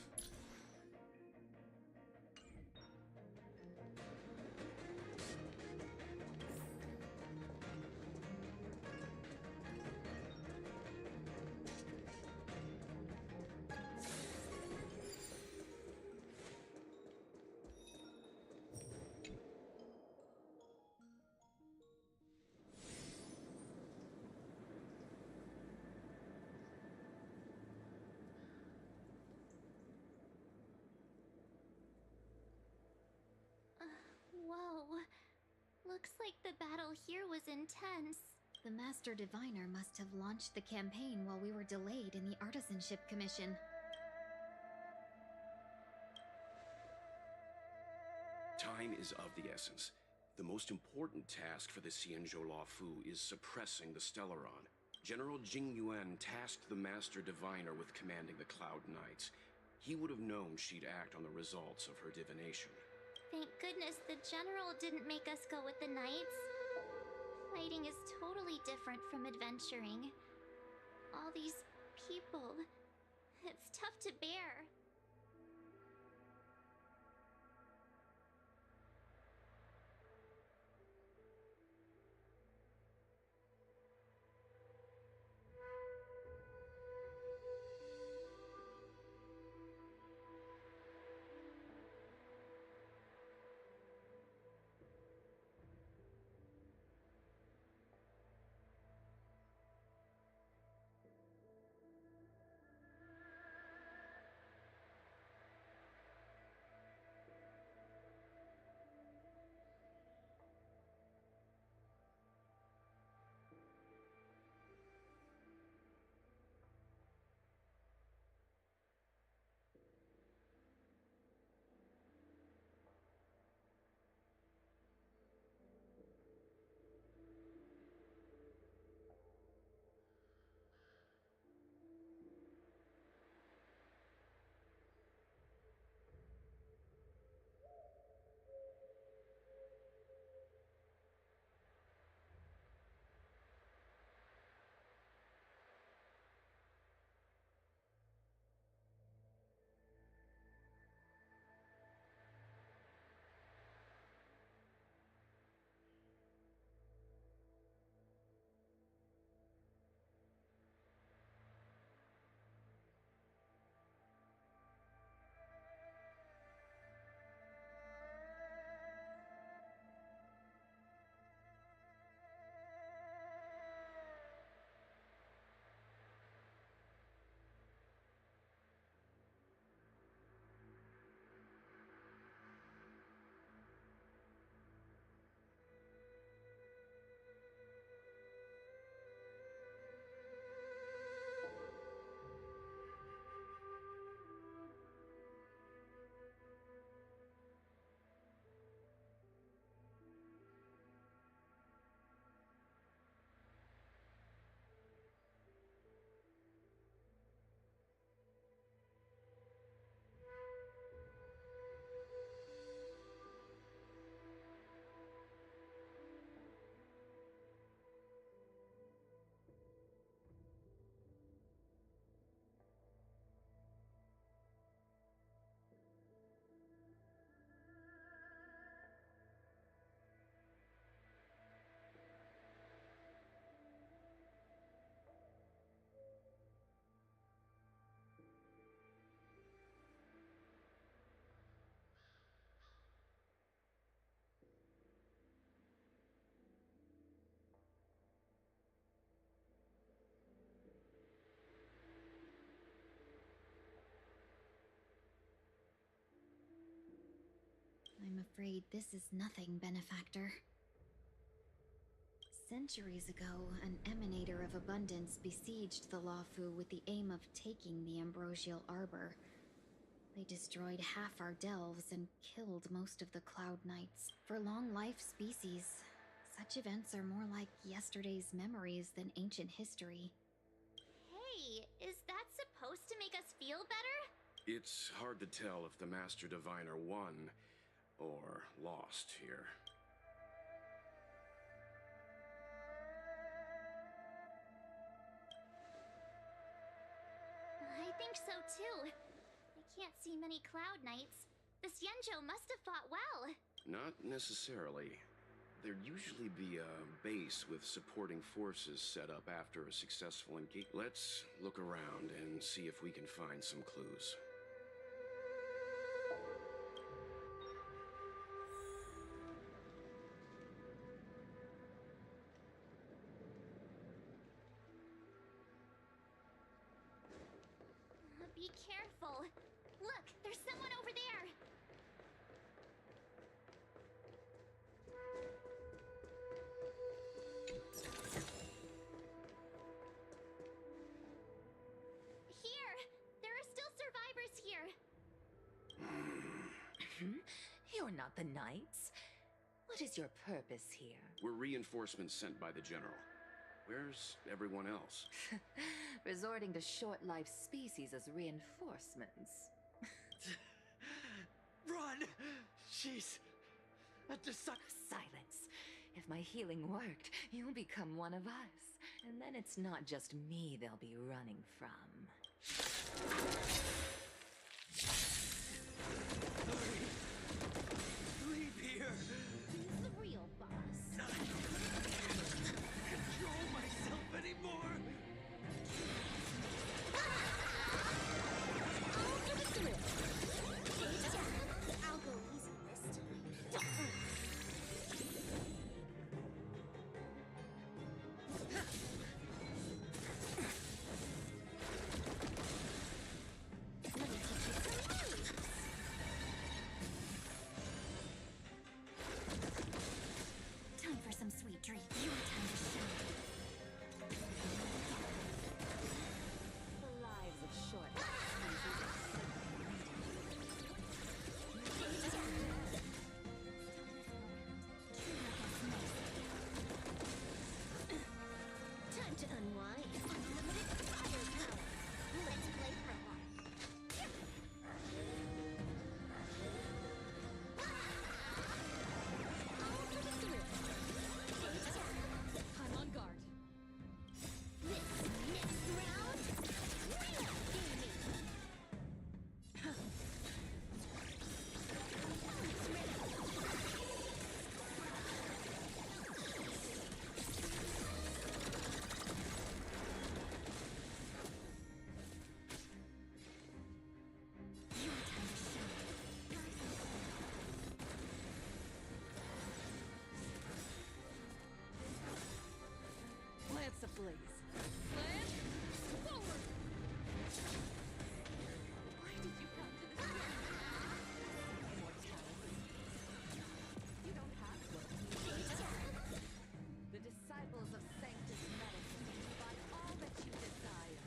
Whoa. Looks like the battle here was intense. The Master Diviner must have launched the campaign while we were delayed in the Artisanship Commission. Time is of the essence. The most important task for the Xianzhou Luofu is suppressing the Stellaron. General Jing Yuan tasked the Master Diviner with commanding the Cloud Knights. He would have known she'd act on the results of her divination. Thank goodness the general didn't make us go with the knights. Fighting is totally different from adventuring. All these people. It's tough to bear. afraid this is nothing, benefactor. Centuries ago, an emanator of abundance besieged the Lawfu with the aim of taking the ambrosial arbor. They destroyed half our delves and killed most of the Cloud Knights. For long-life species, such events are more like yesterday's memories than ancient history. Hey, is that supposed to make us feel better? It's hard to tell if the Master Diviner won or lost here. I think so too. I can't see many Cloud Knights. The Xianzhou must have fought well. Not necessarily. There'd usually be a base with supporting forces set up after a successful engagement. Let's look around and see if we can find some clues. Be careful. Look, there's someone over there. Here! There are still survivors here. You're not the Knights. What is your purpose here? We're reinforcements sent by the General. Where's everyone else? Resorting to short-lived species as reinforcements. Run! She's a Silence. If my healing worked, you'll become one of us. And then it's not just me they'll be running from. Leave here! Who's the real boss? Control myself anymore! I'll go easy this time. Let me teach you some moves. Time for some sweet dreams. Your time to shine. The lives of short-lived species are Time to unwind. Unlimited firepower. Let's play prologue. All for the thrill. I'm on guard. This next round, real gaming. Lance ablaze. Lance, forward! Why did you come to this Immortality. You don't have what you need. The disciples of Sanctus Medicine provide all that you desire.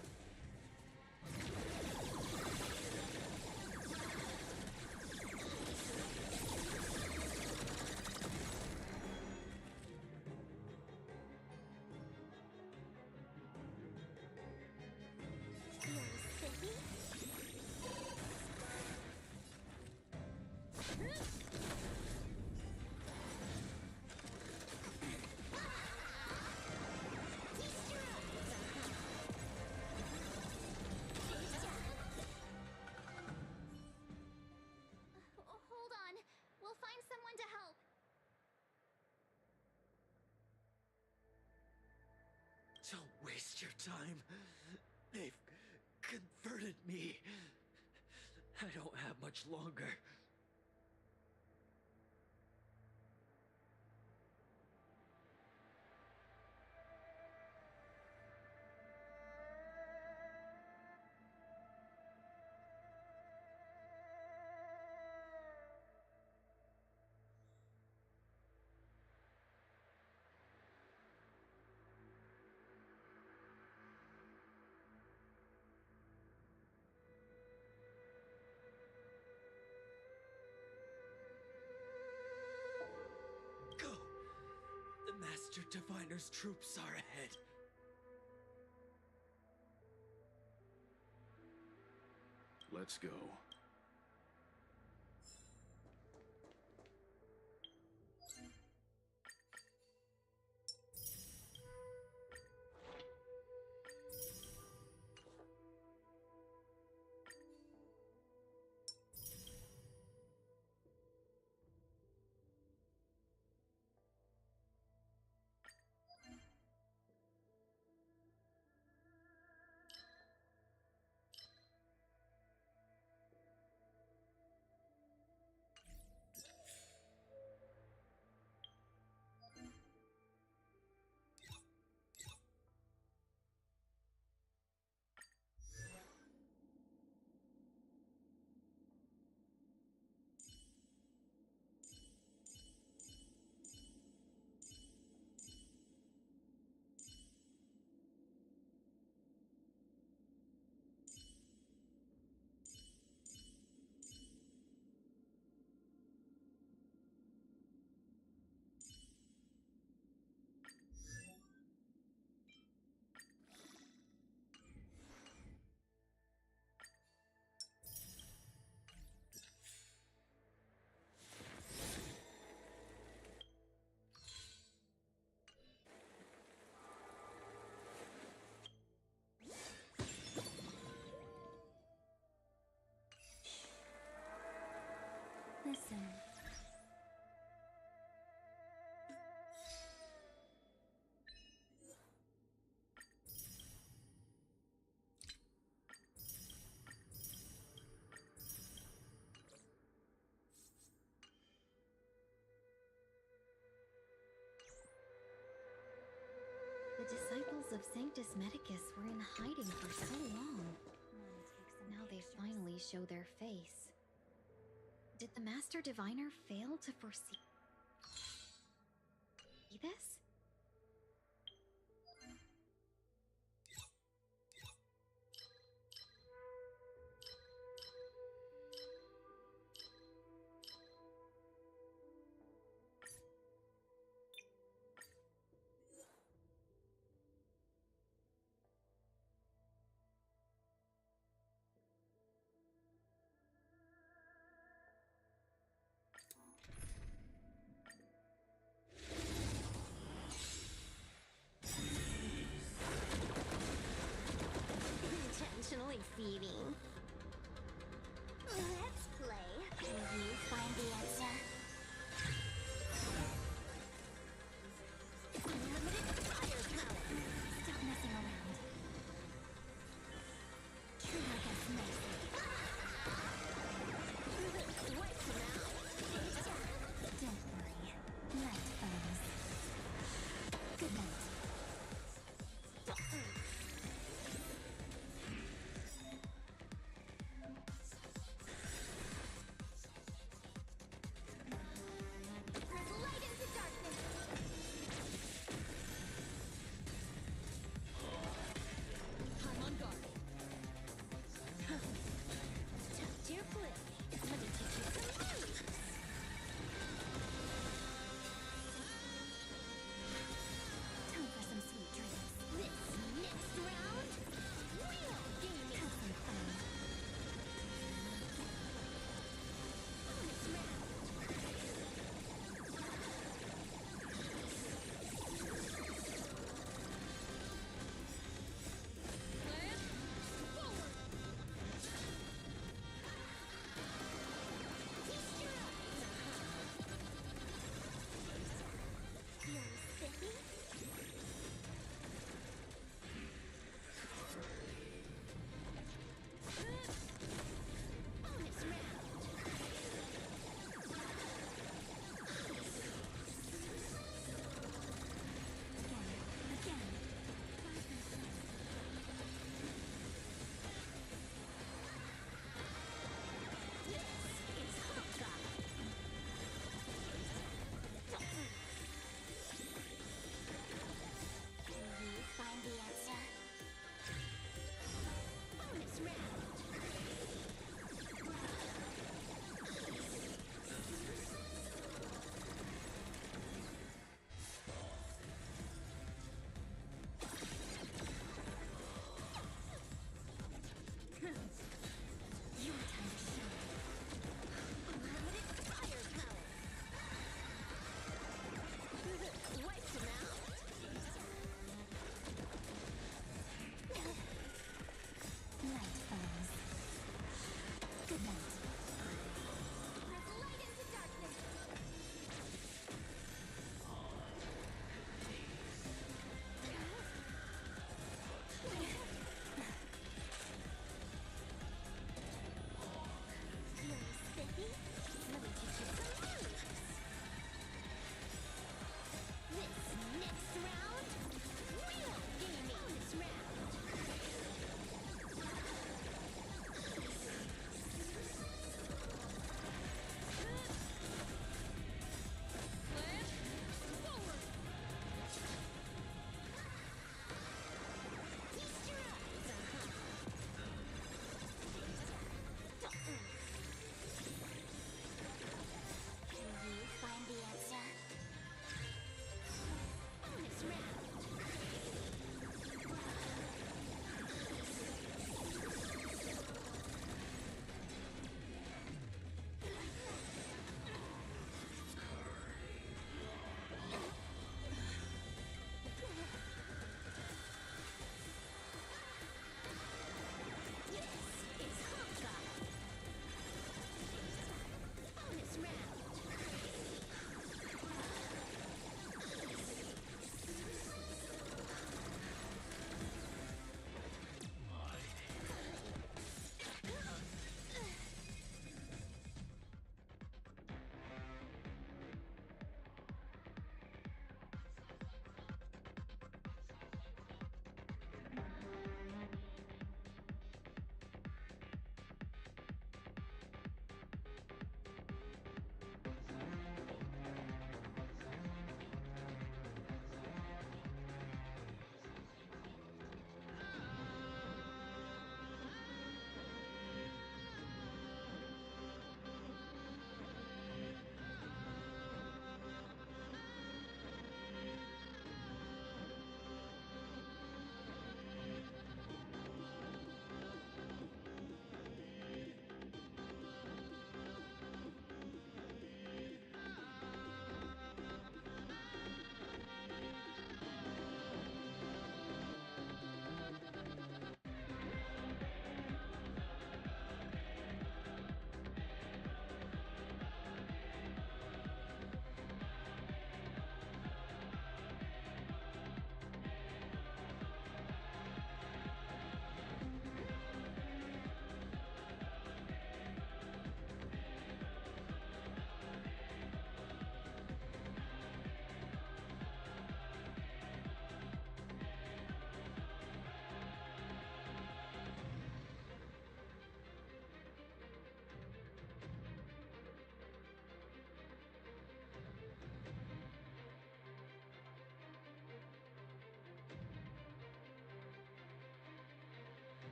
Hold on. We'll find someone to help. Don't waste your time. They've converted me. I don't have much longer. Diviner's troops are ahead. Let's go. Listen. The disciples of Sanctus Medicus were in hiding for so long. Now they finally show their face. Did the Master Diviner fail to foresee this?